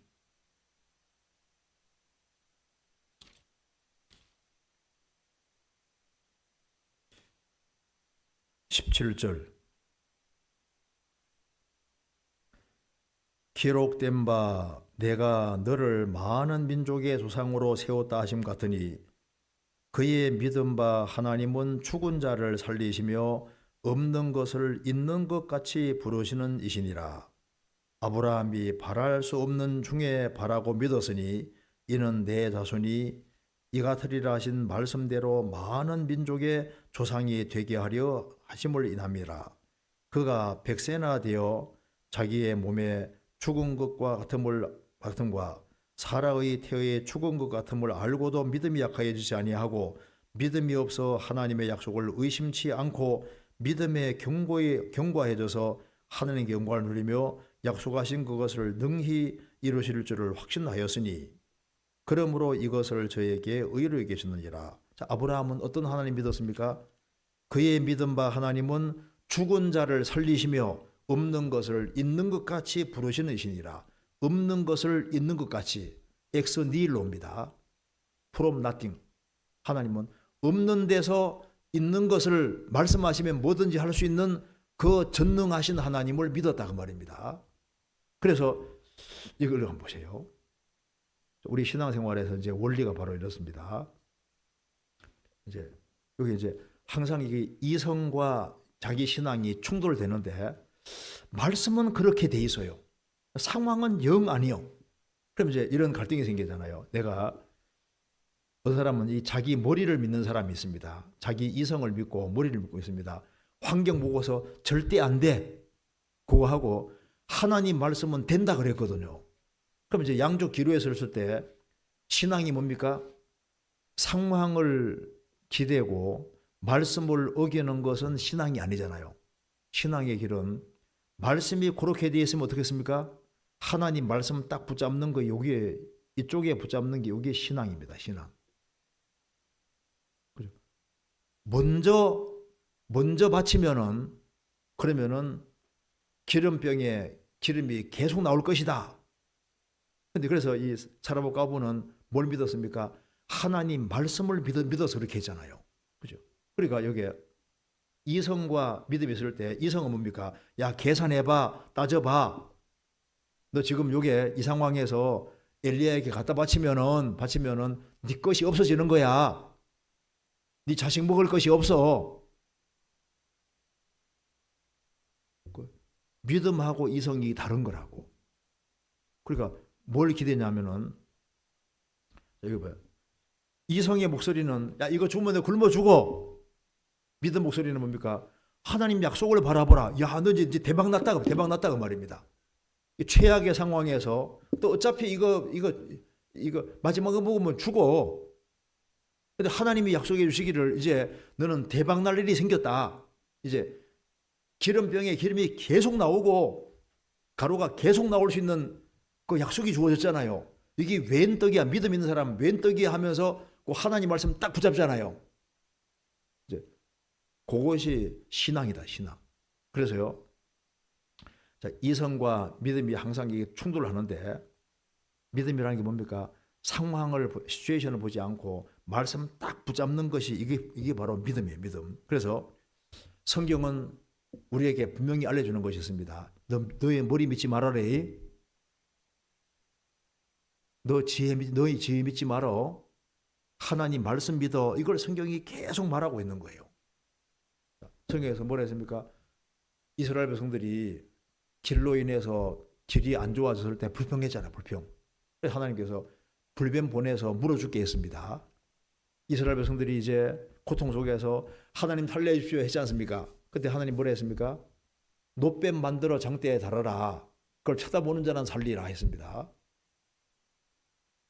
17절. 기록된 바 내가 너를 많은 민족의 조상으로 세웠다 하심 같으니 그의 믿은 바 하나님은 죽은 자를 살리시며 없는 것을 있는 것 같이 부르시는 이시니라. 아브라함이 바랄 수 없는 중에 바라고 믿었으니 이는 내 자손이 이같으리라 하신 말씀대로 많은 민족의 조상이 되게 하려 하심을 인함이라. 그가 100세나 되어 자기의 몸에 죽은 것과 같음과 사라의 태의 죽은 것 같음을 알고도 믿음이 약하여지지 아니하고 믿음이 없어 하나님의 약속을 의심치 않고 믿음에 견고해져서 하나님의 영광을 누리며 약속하신 그것을 능히 이루실 줄을 확신하였으니 그러므로 이것을 저에게 의로 여기시느니라. 자, 아브라함은 어떤 하나님 믿었습니까? 그의 믿은 바 하나님은 죽은 자를 살리시며 없는 것을 있는 것 같이 부르시는 이시니라. 없는 것을 있는 것 같이 엑스 니힐로입니다. from nothing. 하나님은 없는 데서 있는 것을 말씀하시면 뭐든지 할 수 있는 그 전능하신 하나님을 믿었다 그 말입니다. 그래서 이걸 한번 보세요. 우리 신앙생활에서 이제 원리가 바로 이렇습니다. 이제 여기 이제 항상 이게 이성과 자기 신앙이 충돌되는데 말씀은 그렇게 돼 있어요. 상황은 영 아니요. 그럼 이제 이런 갈등이 생기잖아요. 내가 어떤 사람은 이 자기 머리를 믿는 사람이 있습니다. 자기 이성을 믿고 머리를 믿고 있습니다. 환경 보고서 절대 안 돼. 그거 하고 하나님 말씀은 된다 그랬거든요. 그럼 이제 양쪽 기로에 섰을 때 신앙이 뭡니까? 상황을 기대고 말씀을 어기는 것은 신앙이 아니잖아요. 신앙의 길은 말씀이 그렇게 되어 있으면 어떻겠습니까? 하나님 말씀 딱 붙잡는 거 여기에 이쪽에 붙잡는 게 여기에 신앙입니다. 신앙. 그죠? 먼저 바치면은 그러면은 기름병에 기름이 계속 나올 것이다. 근데 그래서 이 사라보 가부는 뭘 믿었습니까? 하나님 말씀을 믿어서 그렇게 했잖아요. 그죠? 그러니까 여기에 이성과 믿음이 있을 때 이성은 뭡니까? 야, 계산해봐, 따져봐. 너 지금 요게 이 상황에서 엘리야에게 갖다 바치면은 네 것이 없어지는 거야. 네 자식 먹을 것이 없어. 믿음하고 이성이 다른 거라고. 그러니까 뭘 기대냐면은 이거 봐요. 이성의 목소리는 야, 이거 주면 내가 굶어 죽어. 믿음 목소리는 뭡니까? 하나님 약속을 바라보라. 야, 너 이제 대박 났다 그 말입니다. 최악의 상황에서 또 어차피 이거 마지막에 먹으면 죽어. 근데 하나님이 약속해 주시기를 이제 너는 대박 날 일이 생겼다. 이제 기름병에 기름이 계속 나오고 가루가 계속 나올 수 있는 그 약속이 주어졌잖아요. 이게 웬 떡이야. 믿음 있는 사람 웬 떡이야 하면서 그 하나님 말씀 딱 붙잡잖아요. 이제 그것이 신앙이다, 신앙. 그래서요. 자, 이성과 믿음이 항상 이게 충돌을 하는데 믿음이라는 게 뭡니까? 상황을, 시츄에이션을 보지 않고 말씀 딱 붙잡는 것이 이게 바로 믿음이에요, 믿음. 그래서 성경은 우리에게 분명히 알려주는 것이 있습니다. 너의 머리 믿지 말아래. 너의 지혜 믿지 말어. 하나님 말씀 믿어. 이걸 성경이 계속 말하고 있는 거예요. 성경에서 뭐라 했습니까? 이스라엘 백성들이 길로 인해서 길이 안 좋아졌을 때 불평했잖아요. 불평. 그래서 하나님께서 불뱀 보내서 물어 죽게 했습니다. 이스라엘 백성들이 이제 고통 속에서 하나님 살려주십시오 했지 않습니까? 그때 하나님 뭐라 했습니까? 노뱀 만들어 장대에 달아라. 그걸 쳐다보는 자는 살리라 했습니다.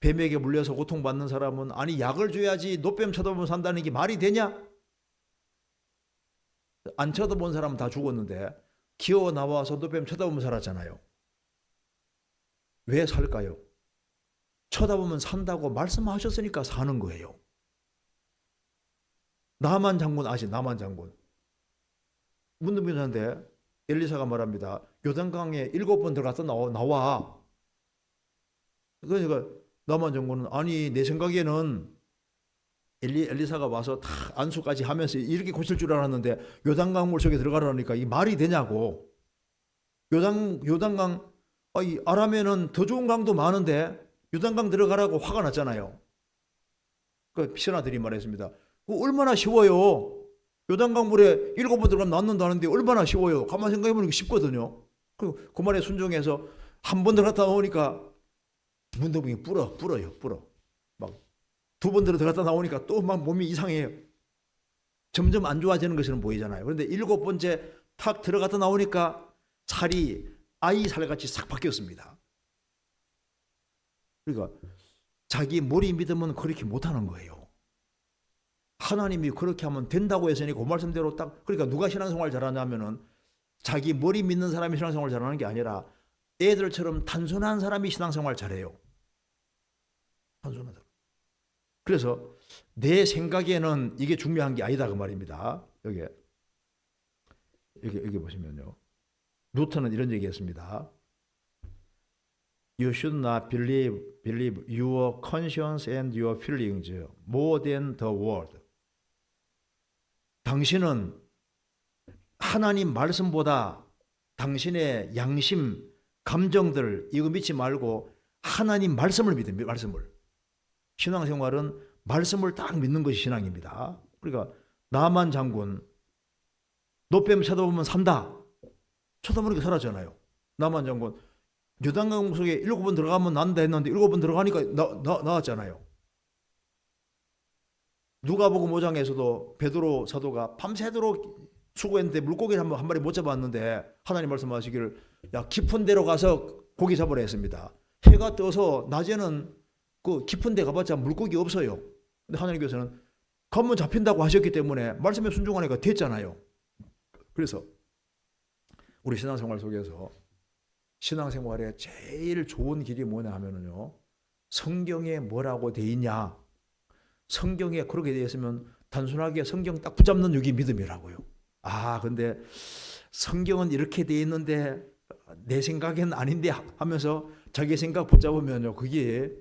뱀에게 물려서 고통받는 사람은 아니 약을 줘야지 노뱀 쳐다보면 산다는 게 말이 되냐? 안 쳐다본 사람은 다 죽었는데 기어 나와서 노뱀 쳐다보면 살았잖아요. 왜 살까요? 쳐다보면 산다고 말씀하셨으니까 사는 거예요. 나만 장군 아시? 나만 장군. 문득문득한데 엘리사가 말합니다. 요단강에 7번 들어갔다 나와. 그러니까 나만 장군은 아니 내 생각에는 엘리사가 와서 다 안수까지 하면서 이렇게 고칠 줄 알았는데 요단강 물 속에 들어가라니까 이 말이 되냐고. 요단강 아람에는 더 좋은 강도 많은데 요단강 들어가라고 화가 났잖아요. 그 신하들이 말했습니다. 얼마나 쉬워요. 요단강 물에 7번 들어가면 낫는다는데 얼마나 쉬워요. 가만히 생각해보니까 쉽거든요. 그 말에 순종해서 한 번 들어갔다 나오니까 문득이 불어요. 막 2번 들어갔다 나오니까 또 막 몸이 이상해요. 점점 안 좋아지는 것처럼 보이잖아요. 그런데 7번째 탁 들어갔다 나오니까 살이 아이 살같이 싹 바뀌었습니다. 그러니까 자기 머리 믿으면 그렇게 못하는 거예요. 하나님이 그렇게 하면 된다고 했으니 그 말씀대로 딱. 그러니까 누가 신앙생활 잘하냐면은 자기 머리 믿는 사람이 신앙생활 잘하는 게 아니라 애들처럼 단순한 사람이 신앙생활 잘해요. 단순한 사람. 그래서 내 생각에는 이게 중요한 게 아니다 그 말입니다. 여기 보시면요. 루터는 이런 얘기했습니다. You should not believe your conscience and your feelings more than the word. 당신은 하나님 말씀보다 당신의 양심, 감정들 이거 믿지 말고 하나님 말씀을 믿으 말씀을. 신앙생활은 말씀을 딱 믿는 것이 신앙입니다. 그러니까 나만 장군 노뱀 쳐다보면 산다. 쳐다보니까 살았잖아요. 나만 장군 요단강 속에 7번 들어가면 난다 했는데 7번 들어가니까 나왔잖아요. 누가복음 5장에서도 베드로 사도가 밤새도록 수고했는데 물고기를 한 마리 못 잡았는데 하나님 말씀하시기를 야 깊은 데로 가서 고기 잡으라 했습니다. 해가 떠서 낮에는 그 깊은 데 가봤자 물고기 없어요. 근데 하나님께서는 가면 잡힌다고 하셨기 때문에 말씀에 순종하니까 됐잖아요. 그래서 우리 신앙생활 속에서 신앙생활의 제일 좋은 길이 뭐냐 하면은요. 성경에 뭐라고 돼 있냐. 성경에 그렇게 되어 있으면 단순하게 성경 딱 붙잡는 육이 믿음이라고요. 근데 성경은 이렇게 되어 있는데 내 생각엔 아닌데 하면서 자기 생각 붙잡으면요. 그게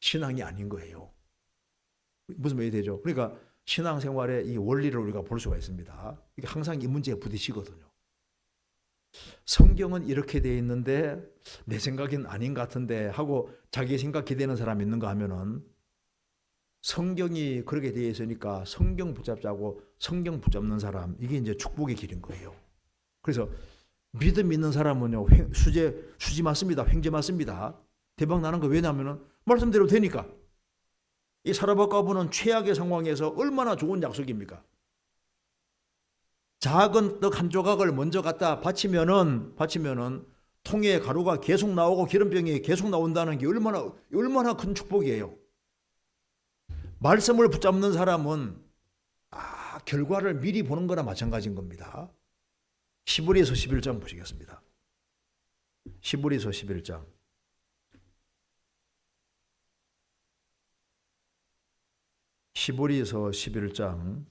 신앙이 아닌 거예요. 무슨 말이 되죠? 그러니까 신앙생활의 이 원리를 우리가 볼 수가 있습니다. 이게 항상 이 문제에 부딪히거든요. 성경은 이렇게 돼 있는데 내 생각엔 아닌 것 같은데 하고 자기 생각 기대는 사람이 있는가 하면은 성경이 그렇게 되어 있으니까 성경 붙잡자고 성경 붙잡는 사람, 이게 이제 축복의 길인 거예요. 그래서 믿음 있는 사람은요, 수지 맞습니다. 횡재 맞습니다. 대박 나는 거 왜냐하면 말씀대로 되니까. 이 사라밧과부는 최악의 상황에서 얼마나 좋은 약속입니까? 작은 떡 한 조각을 먼저 갖다 바치면은 통에 가루가 계속 나오고 기름병이 계속 나온다는 게 얼마나 큰 축복이에요. 말씀을 붙잡는 사람은 결과를 미리 보는 거나 마찬가지인 겁니다. 히브리서 11장 보시겠습니다. 히브리서 11장. 히브리서 11장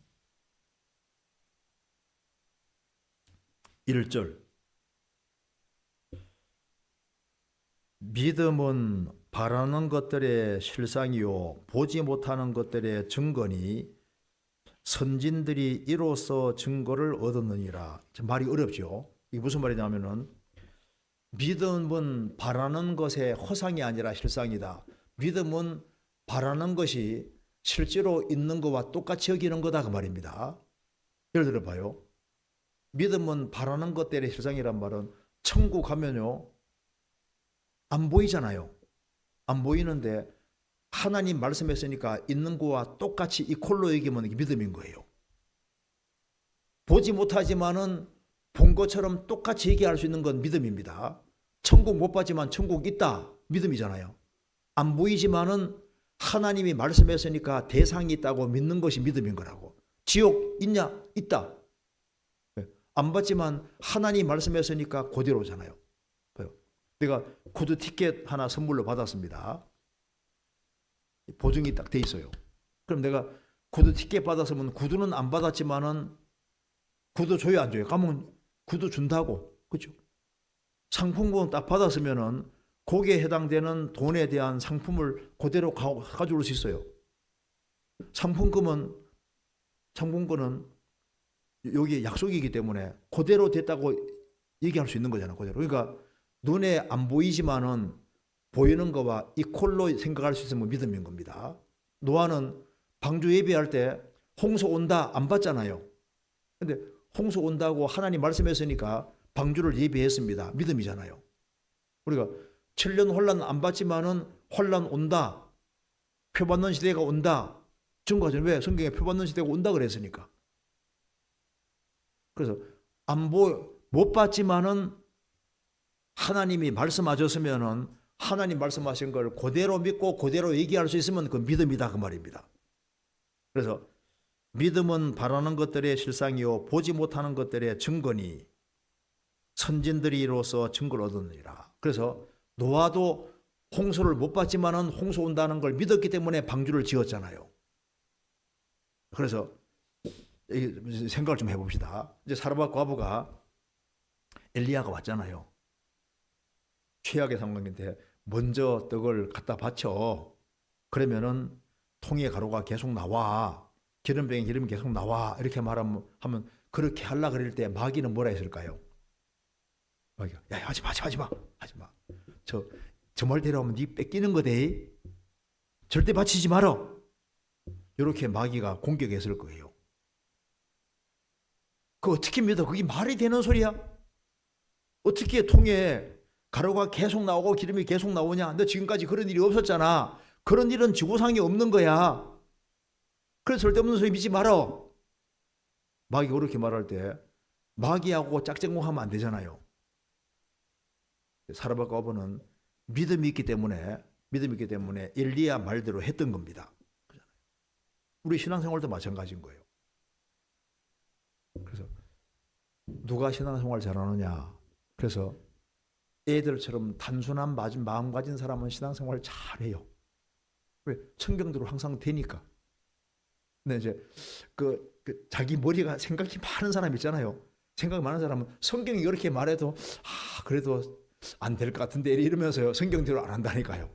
1절. 믿음은 바라는 것들의 실상이요 보지 못하는 것들의 증거니 선진들이 이로써 증거를 얻었느니라. 말이 어렵죠. 이게 무슨 말이냐면은 믿음은 바라는 것의 허상이 아니라 실상이다. 믿음은 바라는 것이 실제로 있는 것과 똑같이 여기는 거다 그 말입니다. 예를 들어 봐요. 믿음은 바라는 것들의 실상이란 말은 천국 가면요 안 보이잖아요. 안 보이는데 하나님 말씀했으니까 있는 거와 똑같이 이퀄로 여기면 이게 믿음인 거예요. 보지 못하지만은 본 것처럼 똑같이 얘기할 수 있는 건 믿음입니다. 천국 못 봤지만 천국 있다 믿음이잖아요. 안 보이지만은 하나님이 말씀했으니까 대상이 있다고 믿는 것이 믿음인 거라고. 지옥 있냐? 있다. 안 봤지만 하나님 말씀했으니까 그대로잖아요. 내가 구두 티켓 하나 선물로 받았습니다. 보증이 딱 돼 있어요. 그럼 내가 구두 티켓 받았으면 구두는 안 받았지만은 구두 줘요 안 줘요? 가면 구두 준다고. 그렇죠? 상품권 딱 받았으면은 거기에 해당되는 돈에 대한 상품을 그대로 가져올 수 있어요. 상품권은 여기 약속이기 때문에 그대로 됐다고 얘기할 수 있는 거잖아요. 그대로. 그러니까 눈에 안 보이지만은 보이는 거와 이퀄로 생각할 수 있으면 믿음인 겁니다. 노아는 방주 예배할 때 홍수 온다 안 봤잖아요. 근데 홍수 온다고 하나님 말씀했으니까 방주를 예배했습니다. 믿음이잖아요. 우리가 7년 혼란 안 봤지만은 혼란 온다. 표받는 시대가 온다. 증거하죠. 왜? 성경에 표받는 시대가 온다 그랬으니까. 그래서 못 봤지만은 하나님이 말씀하셨으면은 하나님 말씀하신 걸 그대로 믿고 그대로 얘기할 수 있으면 그 믿음이다 그 말입니다. 그래서 믿음은 바라는 것들의 실상이요 보지 못하는 것들의 증거니 선진들이 이로써 증거를 얻었느니라. 그래서 노아도 홍수를 못 봤지만은 홍수 온다는 걸 믿었기 때문에 방주를 지었잖아요. 그래서 생각을 좀 해봅시다. 이제 사르밧 과부가 엘리야가 왔잖아요. 최악의 상황인데 먼저 떡을 갖다 바쳐. 그러면은 통에 가루가 계속 나와. 기름병에 기름이 계속 나와. 이렇게 말하면 그렇게 하려고 그럴 때 마귀는 뭐라 했을까요? 마귀가 야 하지마. 저 말대로 하면 네 뺏기는 거대. 절대 바치지 마라. 이렇게 마귀가 공격했을 거예요. 그 어떻게 믿어? 그게 말이 되는 소리야? 어떻게 통에 가루가 계속 나오고 기름이 계속 나오냐? 너 지금까지 그런 일이 없었잖아. 그런 일은 지구상에 없는 거야. 그래서 쓸데없는 소리 믿지 마라. 마귀가 그렇게 말할 때 마귀하고 짝짝꿍하면 안 되잖아요. 사르밧 과부는 믿음이 있기 때문에 엘리야 말대로 했던 겁니다. 우리 신앙생활도 마찬가지인 거예요. 그래서 누가 신앙생활 잘하느냐? 그래서 애들처럼 단순한 마음 가진 사람은 신앙생활 잘해요. 왜? 성경대로 항상 되니까. 근데 이제 자기 머리가 생각이 많은 사람 있잖아요. 생각이 많은 사람은 성경이 이렇게 말해도 그래도 안 될 것 같은데 이러면서요. 성경대로 안 한다니까요.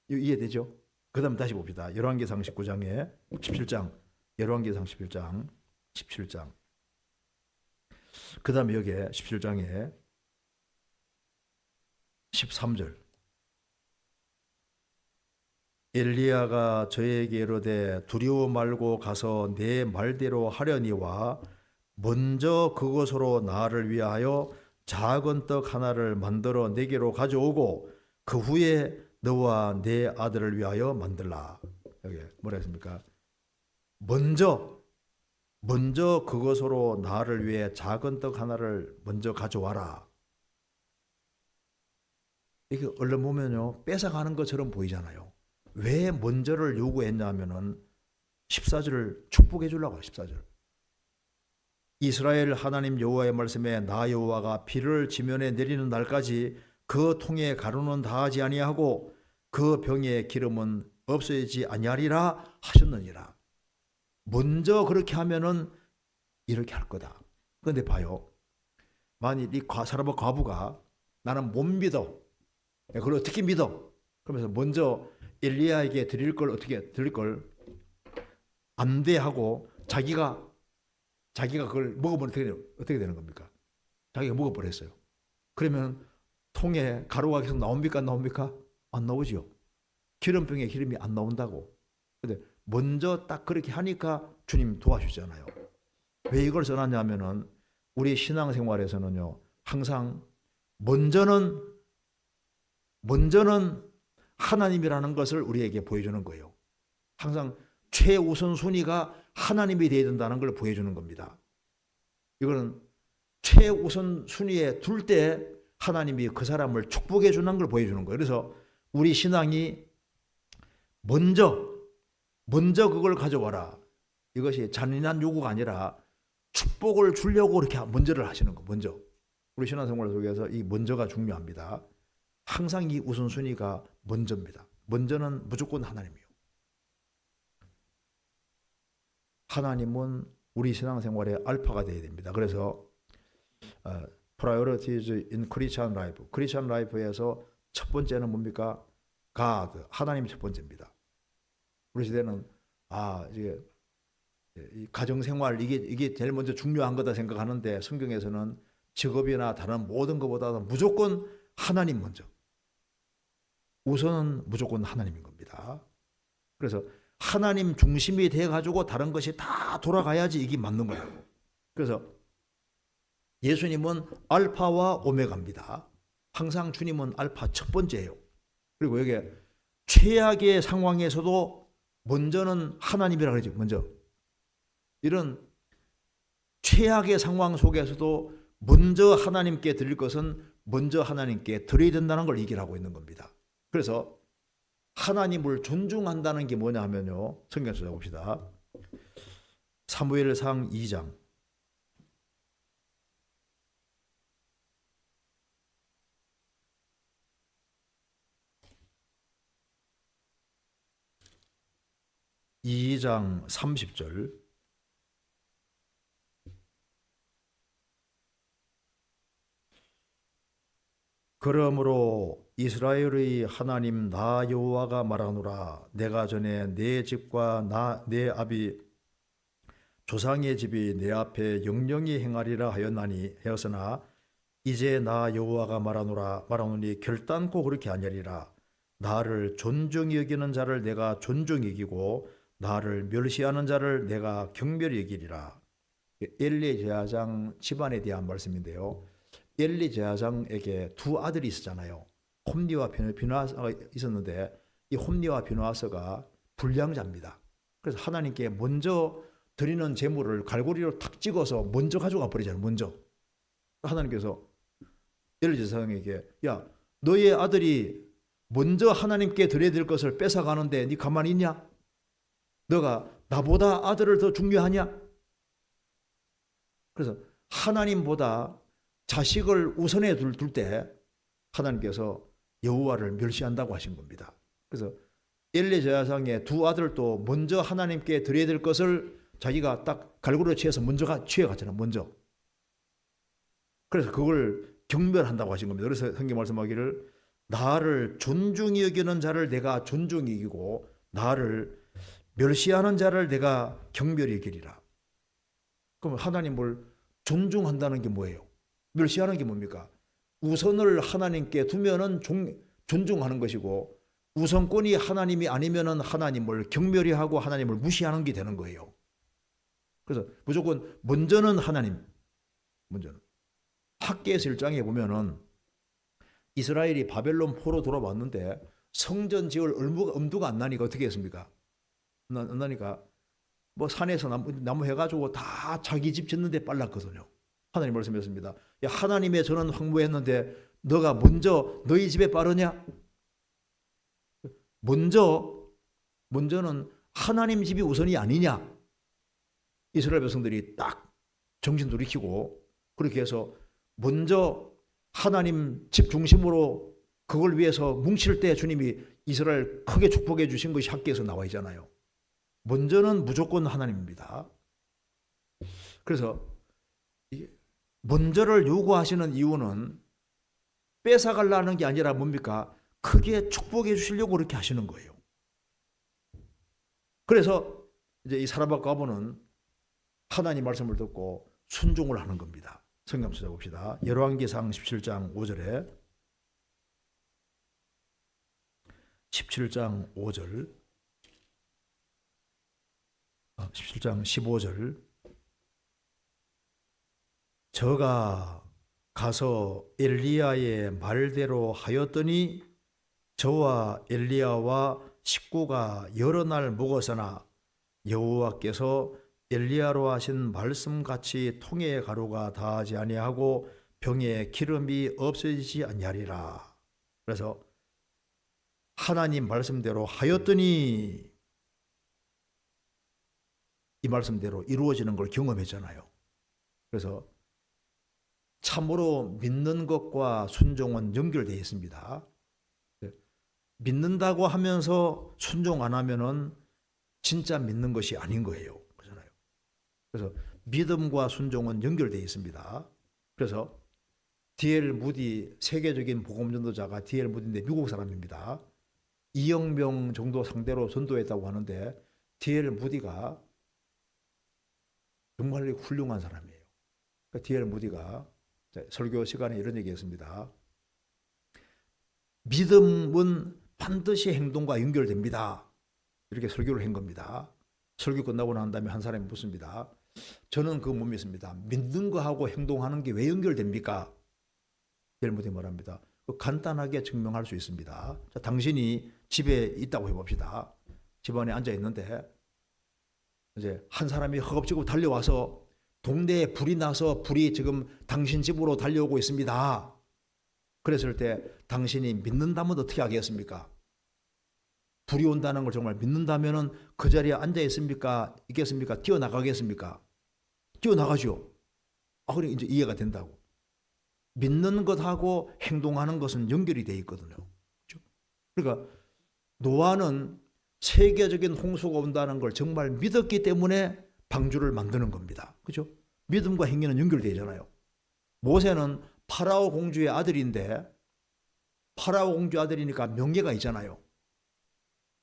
이해되죠? 그 다음 다시 봅시다. 열왕기상 19장에 17장 열왕기상 11장 17장. 그 다음에 여기에 17장에 13절. 엘리야가 저에게 이르되 두려워 말고 가서 내 말대로 하려니와 먼저 그것으로 나를 위하여 작은 떡 하나를 만들어 내게로 가져오고 그 후에 너와 내 아들을 위하여 만들라. 여기 뭐라 했습니까? 먼저 그것으로 나를 위해 작은 떡 하나를 먼저 가져와라. 이게 얼른 보면요, 뺏어가는 것처럼 보이잖아요. 왜 먼저를 요구했냐면은 14절을 축복해 주려고. 14절. 이스라엘 하나님 여호와의 말씀에 나 여호와가 비를 지면에 내리는 날까지 그 통에 가루는 다하지 아니하고 그 병의 기름은 없어지지 아니하리라 하셨느니라. 먼저 그렇게 하면은 이렇게 할 거다. 그런데 봐요. 만일 이 사람의 과부가 나는 못 믿어. 그걸 어떻게 믿어? 그러면서 먼저 엘리야에게 드릴 걸 어떻게 드릴 걸 안 돼 하고 자기가 그걸 먹어버리면 어떻게 되는 겁니까? 자기가 먹어버렸어요. 그러면 통에 가루가 계속 나옵니까? 안 나옵니까? 안 나오죠. 기름병에 기름이 안 나온다고. 근데 먼저 딱 그렇게 하니까 주님 도와주잖아요. 왜 이걸 전하냐면은 우리 신앙생활에서는요, 항상 먼저는 하나님이라는 것을 우리에게 보여주는 거예요. 항상 최우선 순위가 하나님이 되어야 된다는 걸 보여주는 겁니다. 이거는 최우선 순위에 둘 때 하나님이 그 사람을 축복해 주는 걸 보여주는 거예요. 그래서 우리 신앙이 먼저 그걸 가져와라. 이것이 잔인한 요구가 아니라 축복을 주려고 이렇게 먼저를 하시는 거. 먼저. 우리 신앙생활 속에서 이 먼저가 중요합니다. 항상 이 우선순위가 먼저입니다. 먼저는 무조건 하나님이에요. 하나님은 우리 신앙생활의 알파가 되어야 됩니다. 그래서 priorities in Christian life. 크리스천 라이프에서 첫 번째는 뭡니까? God, 하나님이 첫 번째입니다. 우리 시대는 이게 이 가정생활 이게 제일 먼저 중요한 거다 생각하는데 성경에서는 직업이나 다른 모든 것보다도 무조건 하나님 먼저. 우선은 무조건 하나님인 겁니다. 그래서 하나님 중심이 돼가지고 다른 것이 다 돌아가야지 이게 맞는 거라고. 그래서 예수님은 알파와 오메가입니다. 항상 주님은 알파 첫 번째예요. 그리고 여기 최악의 상황에서도 먼저는 하나님이라 그러죠. 먼저. 이런 최악의 상황 속에서도 먼저 하나님께 드릴 것은 먼저 하나님께 드려야 된다는 걸 얘기를 하고 있는 겁니다. 그래서 하나님을 존중한다는 게 뭐냐 하면요. 성경에서 봅시다. 사무엘상 2장. (2장) 30절. 그러므로 이스라엘의 하나님 나 여호와가 말하노라. 내가 전에 내 집과 내 아비 조상의 집이 내 앞에 영영히 행하리라 하였으나 이제 나 여호와가 말하노니 결단코 그렇게 아니리라. 나를 존중히 여기는 자를 내가 존중히 여기고 나를 멸시하는 자를 내가 경멸히 여기리라. 엘리 제사장 집안에 대한 말씀인데요. 엘리 제사장에게 두 아들이 있었잖아요. 홈리와 비누아스가 있었는데 이 홈리와 비누아스가 불량자입니다. 그래서 하나님께 먼저 드리는 제물을 갈고리로 탁 찍어서 먼저 가져가 버리잖아요. 먼저. 하나님께서 엘리 제사장에게 야, 너의 아들이 먼저 하나님께 드려야 될 것을 뺏어가는데 네 가만히 있냐? 너가 나보다 아들을 더 중요하냐? 그래서 하나님보다 자식을 우선에 둘 때 하나님께서 여호와를 멸시한다고 하신 겁니다. 그래서 엘리 제사장의 두 아들도 먼저 하나님께 드려야 될 것을 자기가 딱 갈고리에 취해서 먼저 취해갔잖아요. 먼저. 그래서 그걸 경멸한다고 하신 겁니다. 그래서 성경 말씀하기를 나를 존중히 여기는 자를 내가 존중히 여기고 나를 멸시하는 자를 내가 경멸히 여기리라. 그럼 하나님을 존중한다는 게 뭐예요? 멸시하는 게 뭡니까? 우선을 하나님께 두면은 존중하는 것이고, 우선권이 하나님이 아니면은 하나님을 경멸히 하고 하나님을 무시하는 게 되는 거예요. 그래서 무조건 먼저는 하나님, 먼저는. 학개에서 1장에 보면은 이스라엘이 바벨론 포로 돌아왔는데 성전 지을 엄두가 안 나니까 어떻게 했습니까? 안 나니까 뭐 산에서 나무 해가지고 다 자기 집 짓는데 빨랐거든요. 하나님 말씀했습니다. 야, 하나님의 전은 황무했는데 너가 먼저 너희 집에 빠르냐? 먼저는 하나님 집이 우선이 아니냐? 이스라엘 백성들이 딱 정신 돌이키고 그렇게 해서 먼저 하나님 집 중심으로 그걸 위해서 뭉칠 때 주님이 이스라엘 크게 축복해 주신 것이 학개에서 나와 있잖아요. 먼저는 무조건 하나님입니다. 그래서 먼저를 요구하시는 이유는 뺏어가려는 게 아니라 뭡니까? 크게 축복해 주시려고 그렇게 하시는 거예요. 그래서 이제 이 사라밧 과부는 하나님 말씀을 듣고 순종을 하는 겁니다. 성경 찾아봅시다. 열왕기상 17장 5절에 17장 5절 17장 15절 저가 가서 엘리야의 말대로 하였더니 저와 엘리야와 식구가 여러 날 먹었으나 여호와께서 엘리야로 하신 말씀같이 통의 가루가 다하지 아니하고 병에 기름이 없어지지 아니하리라. 그래서 하나님 말씀대로 하였더니 이 말씀대로 이루어지는 걸 경험했잖아요. 그래서 참으로 믿는 것과 순종은 연결되어 있습니다. 믿는다고 하면서 순종 안 하면은 진짜 믿는 것이 아닌 거예요. 그렇잖아요. 그래서 믿음과 순종은 연결되어 있습니다. 그래서 D.L. 무디, 세계적인 복음 전도자가 D.L. 무디인데 미국 사람입니다. 2억 명 정도 상대로 전도했다고 하는데 D.L. 무디가 정말 훌륭한 사람이에요. 그러니까 D.L. 무디가 설교 시간에 이런 얘기했습니다. 믿음은 반드시 행동과 연결됩니다. 이렇게 설교를 한 겁니다. 설교 끝나고 난 다음에 한 사람이 묻습니다. 저는 그거 못 믿습니다. 믿는 거하고 행동하는 게 왜 연결됩니까? D.L. 무디 말합니다. 간단하게 증명할 수 있습니다. 자, 당신이 집에 있다고 해봅시다. 집안에 앉아 있는데 이제 한 사람이 허겁지겁 달려와서 동네에 불이 나서 불이 지금 당신 집으로 달려오고 있습니다. 그랬을 때 당신이 믿는다면 어떻게 하겠습니까? 불이 온다는 걸 정말 믿는다면 그 자리에 앉아 있습니까? 있겠습니까? 뛰어나가겠습니까? 뛰어나가죠. 그래 이제 이해가 된다고. 믿는 것하고 행동하는 것은 연결이 되어 있거든요. 그렇죠? 그러니까 노아는 세계적인 홍수가 온다는 걸 정말 믿었기 때문에 방주를 만드는 겁니다. 그렇죠? 믿음과 행위는 연결되잖아요. 모세는 파라오 공주의 아들인데 파라오 공주 아들이니까 명예가 있잖아요.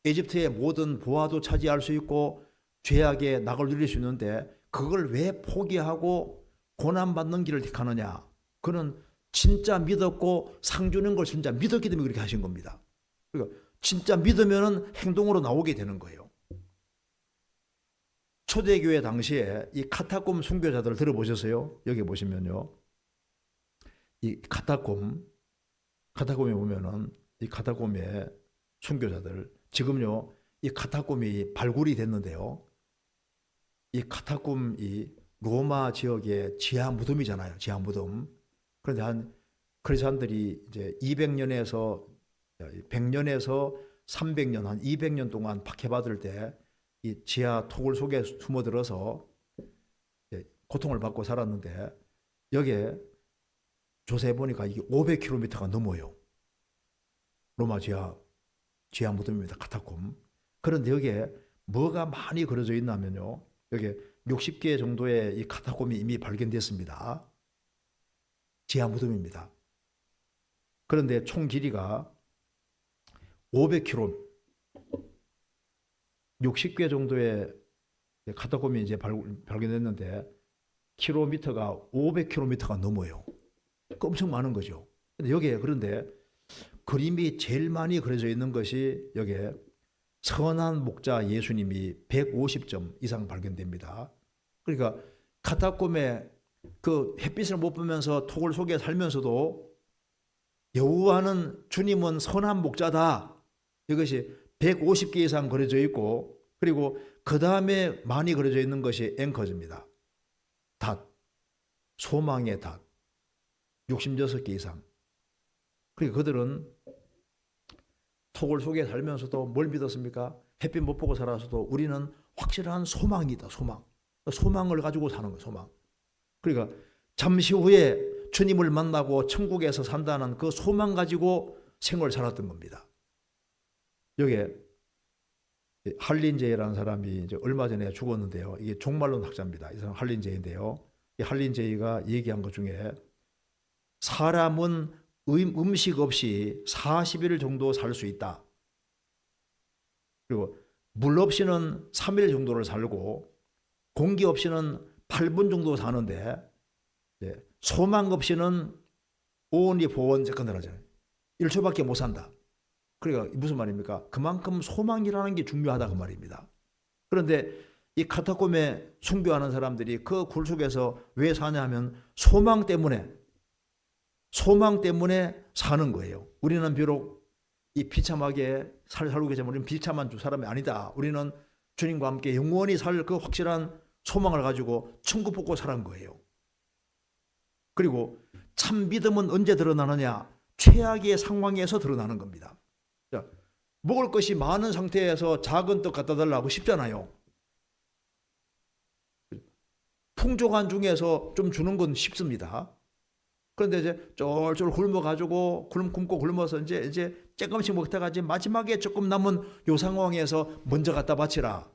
에집트의 모든 보화도 차지할 수 있고 죄악의 낙을 누릴 수 있는데 그걸 왜 포기하고 고난받는 길을 택하느냐. 그는 진짜 믿었고 상 주는 걸 진짜 믿었기 때문에 그렇게 하신 겁니다. 그러니까 진짜 믿으면 행동으로 나오게 되는 거예요. 초대교회 당시에 이 카타콤 순교자들 들어보셨어요? 여기 보시면요. 이 카타콤에 보면은 이 카타콤의 순교자들 지금요 이 카타콤이 발굴이 됐는데요. 이 카타콤이 로마 지역의 지하 무덤이잖아요. 지하 무덤. 그런데 한 크리스천들이 이제 200년에서 100년에서 300년 한 200년 동안 박해받을 때 이 지하 토굴 속에 숨어들어서 고통을 받고 살았는데 여기에 조사해 보니까 이게 500km가 넘어요. 로마 지하 무덤입니다. 카타콤. 그런데 여기에 뭐가 많이 그려져 있냐면요. 여기에 60개 정도의 이 카타콤이 이미 발견됐습니다. 지하 무덤입니다. 그런데 총 길이가 500km 60개 정도의 카타콤이 이제 발견됐는데 킬로미터가 500km가 넘어요. 엄청 많은 거죠. 근데 여기에 그런데 그림이 제일 많이 그려져 있는 것이 여기에 선한 목자 예수님이 150점 이상 발견됩니다. 그러니까 카타콤에 그 햇빛을 못 보면서 토굴 속에 살면서도 여호와는 주님은 선한 목자다. 이것이 150개 이상 그려져 있고 그리고 그 다음에 많이 그려져 있는 것이 앵커즈입니다. 닷, 소망의 닷, 66개 이상. 그러니까 그들은 토굴 속에 살면서도 뭘 믿었습니까? 햇빛 못 보고 살아서도 우리는 확실한 소망이다. 소망. 소망을 가지고 사는 거예요. 소망. 그러니까 잠시 후에 주님을 만나고 천국에서 산다는 그 소망 가지고 생활을 살았던 겁니다. 여기에 할린제이라는 사람이 이제 얼마 전에 죽었는데요. 이게 종말론 학자입니다. 이 사람 할린제이인데요. 이 할린제이가 얘기한 것 중에 사람은 음식 없이 40일 정도 살 수 있다. 그리고 물 없이는 3일 정도를 살고 공기 없이는 8분 정도 사는데 소망 없이는 only for 1 second 하잖아요. 1초밖에 못 산다. 그러니까 무슨 말입니까? 그만큼 소망이라는 게 중요하다 그 말입니다. 그런데 이 카타콤에 순교하는 사람들이 그 굴 속에서 왜 사냐 하면 소망 때문에 사는 거예요. 우리는 비록 이 비참하게 살고 계지만 우리는 비참한 사람이 아니다. 우리는 주님과 함께 영원히 살 그 확실한 소망을 가지고 천국 복고 살은 거예요. 그리고 참 믿음은 언제 드러나느냐? 최악의 상황에서 드러나는 겁니다. 자, 먹을 것이 많은 상태에서 작은 떡 갖다 달라고 쉽잖아요. 풍족한 중에서 좀 주는 건 쉽습니다. 그런데 이제 쫄쫄 굶어가지고 굶고 굶어서 이제 조금씩 먹다가 이제 마지막에 조금 남은 요 상황에서 먼저 갖다 바치라.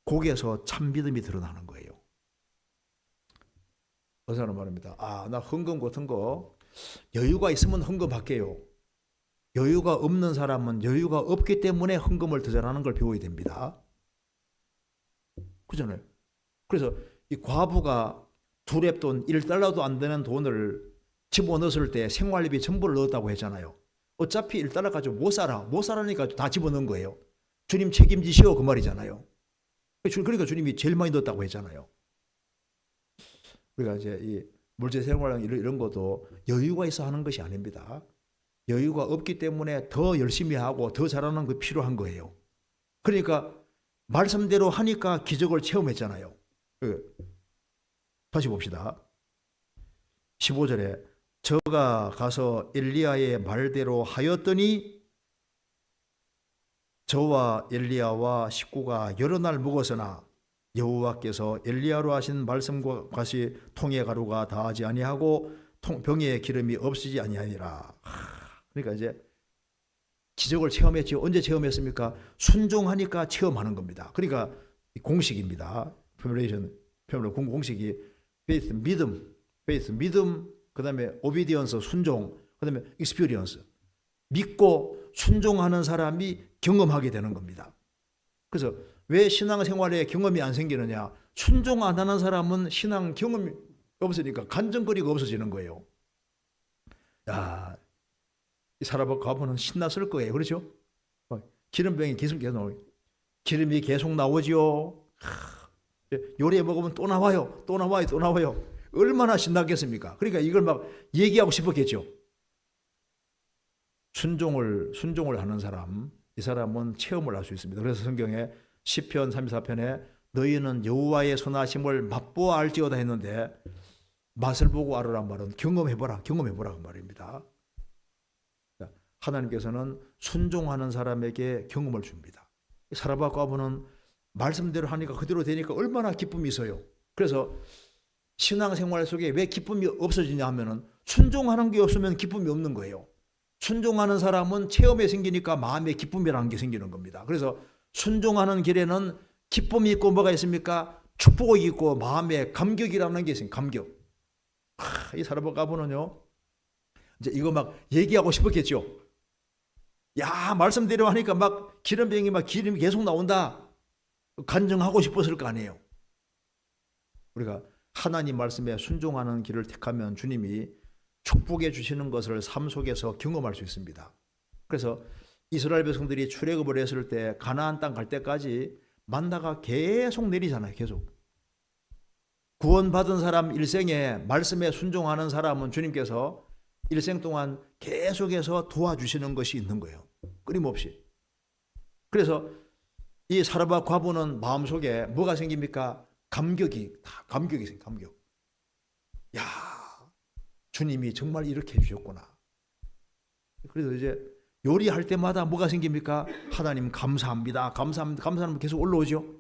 거기에서 참 믿음이 드러나는 거예요. 어느 사람 말입니다. 나 헌금 같은 거 여유가 있으면 헌금할게요. 여유가 없는 사람은 여유가 없기 때문에 헌금을 더 잘하는 걸 배워야 됩니다. 그잖아요. 그래서 이 과부가 두렙돈 1달러도 안 되는 돈을 집어넣었을 때 생활비 전부를 넣었다고 했잖아요. 어차피 1달러 가지고 못 살아니까 다 집어넣은 거예요. 주님 책임지시오 그 말이잖아요. 그러니까 주님이 제일 많이 넣었다고 했잖아요. 우리가 이제 이 물질 생활 이런 것도 여유가 있어 하는 것이 아닙니다. 여유가 없기 때문에 더 열심히 하고 더 잘하는 게 필요한 거예요. 그러니까 말씀대로 하니까 기적을 체험했잖아요. 다시 봅시다. 15절에 저가 가서 엘리야의 말대로 하였더니 저와 엘리야와 식구가 여러 날 묵었으나 여호와께서 엘리야로 하신 말씀과 같이 통에 가루가 다하지 아니하고 병에 기름이 없으지 아니하니라. 그러니까 이제 기적을 체험했죠. 언제 체험했습니까? 순종하니까 체험하는 겁니다. 그러니까 공식입니다. 공식이 faith 믿음, 그다음에 obedience 순종, 그다음에 experience 믿고 순종하는 사람이 경험하게 되는 겁니다. 그래서 왜 신앙생활에 경험이 안 생기느냐? 순종 안 하는 사람은 신앙 경험이 없으니까 간증거리가 없어지는 거예요. 이 사람 가보면 신났을 거예요. 그렇죠? 기름병이 계속 나오죠. 기름이 계속 나오지요. 요리해 먹으면 또 나와요. 얼마나 신나겠습니까? 그러니까 이걸 막 얘기하고 싶었겠죠. 순종을 하는 사람, 이 사람은 체험을 할 수 있습니다. 그래서 성경에 시편 34편에 너희는 여호와의 선하심을 맛보아 알지어다 했는데 맛을 보고 알으란 말은 경험해보라 그 말입니다. 하나님께서는 순종하는 사람에게 경험을 줍니다. 사라밧과 아브는 말씀대로 하니까 그대로 되니까 얼마나 기쁨이 있어요. 그래서 신앙생활 속에 왜 기쁨이 없어지냐 하면은 순종하는 게 없으면 기쁨이 없는 거예요. 순종하는 사람은 체험이 생기니까 마음에 기쁨이라는 게 생기는 겁니다. 그래서 순종하는 길에는 기쁨이 있고 뭐가 있습니까? 축복이 있고 마음에 감격이라는 게 있습니다. 감격. 이 사라밧과 아브는요, 이제 이거 막 얘기하고 싶었겠죠. 야, 말씀대로 하니까 막 기름병이 막 기름이 계속 나온다. 간증하고 싶었을 거 아니에요. 우리가 하나님 말씀에 순종하는 길을 택하면 주님이 축복해 주시는 것을 삶 속에서 경험할 수 있습니다. 그래서 이스라엘 백성들이 출애굽을 했을 때 가나안 땅 갈 때까지 만나가 계속 내리잖아요. 계속. 구원받은 사람 일생에 말씀에 순종하는 사람은 주님께서 일생 동안 계속해서 도와주시는 것이 있는 거예요. 끊임없이. 그래서 이 사르밧 과부는 마음속에 뭐가 생깁니까? 감격이 생겨. 감격. 야, 주님이 정말 이렇게 해주셨구나. 그래서 이제 요리할 때마다 뭐가 생깁니까? 하나님 감사합니다. 감사하면 계속 올라오죠.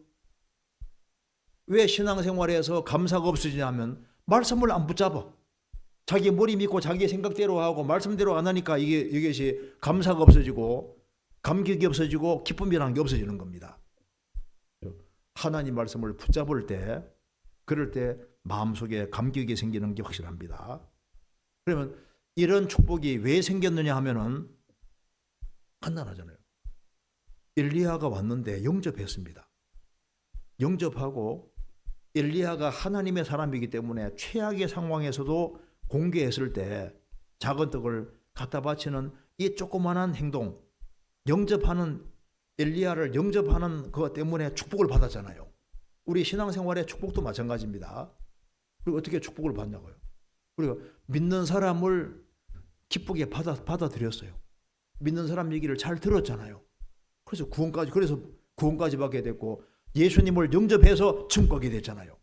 왜 신앙생활에서 감사가 없어지냐면 말씀을 안 붙잡아. 자기 머리 믿고 자기 생각대로 하고 말씀대로 안 하니까 이것이 감사가 없어지고 감격이 없어지고 기쁨이라는 게 없어지는 겁니다. 하나님 말씀을 붙잡을 때 그럴 때 마음속에 감격이 생기는 게 확실합니다. 그러면 이런 축복이 왜 생겼느냐 하면은 간단하잖아요. 엘리야가 왔는데 영접했습니다. 영접하고 엘리야가 하나님의 사람이기 때문에 최악의 상황에서도 공개했을 때 작은 떡을 갖다 바치는 이 조그만한 행동, 영접하는 엘리야를 영접하는 그것 때문에 축복을 받았잖아요. 우리 신앙생활의 축복도 마찬가지입니다. 그리고 어떻게 축복을 받냐고요. 우리가 믿는 사람을 기쁘게 받아들였어요. 믿는 사람 얘기를 잘 들었잖아요. 그래서 구원까지 받게 됐고 예수님을 영접해서 증거하게 됐잖아요.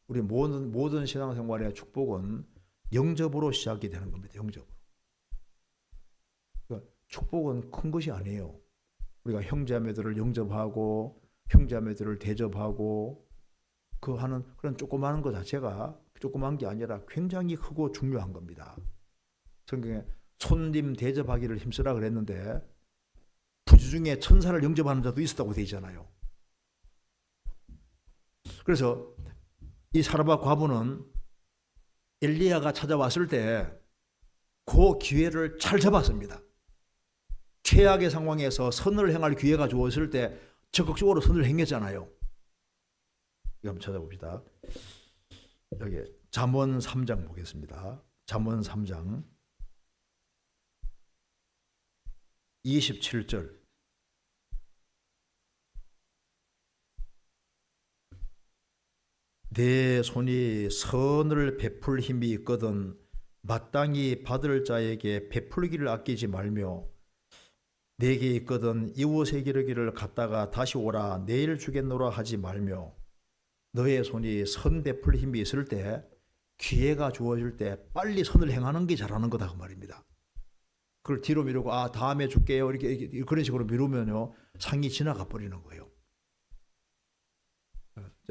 우리 모든 신앙생활의 축복은 영접으로 시작이 되는 겁니다. 영접으로. 그러니까 축복은 큰 것이 아니에요. 우리가 형제자매들을 영접하고 형제자매들을 대접하고 그 하는 그런 조그마한 것 자체가 조그만 게 아니라 굉장히 크고 중요한 겁니다. 성경에 손님 대접하기를 힘쓰라 그랬는데 부주 중에 천사를 영접하는 자도 있었다고 되어 있잖아요. 그래서 이 사르밧 과부는 엘리야가 찾아왔을 때 그 기회를 잘 잡았습니다. 최악의 상황에서 선을 행할 기회가 주어졌을 때 적극적으로 선을 행했잖아요. 이거 한번 찾아봅시다. 여기 잠언 3장 보겠습니다. 잠언 3장 27절. 내 손이 선을 베풀 힘이 있거든 마땅히 받을 자에게 베풀기를 아끼지 말며 내게 있거든 이웃에게 이르기를 갔다가 다시 오라 내일 주겠노라 하지 말며 너의 손이 선 베풀 힘이 있을 때 기회가 주어질 때 빨리 선을 행하는 게 잘하는 거다 그 말입니다. 그걸 뒤로 미루고 다음에 줄게요 이렇게 그런 식으로 미루면요 상이 지나가 버리는 거예요.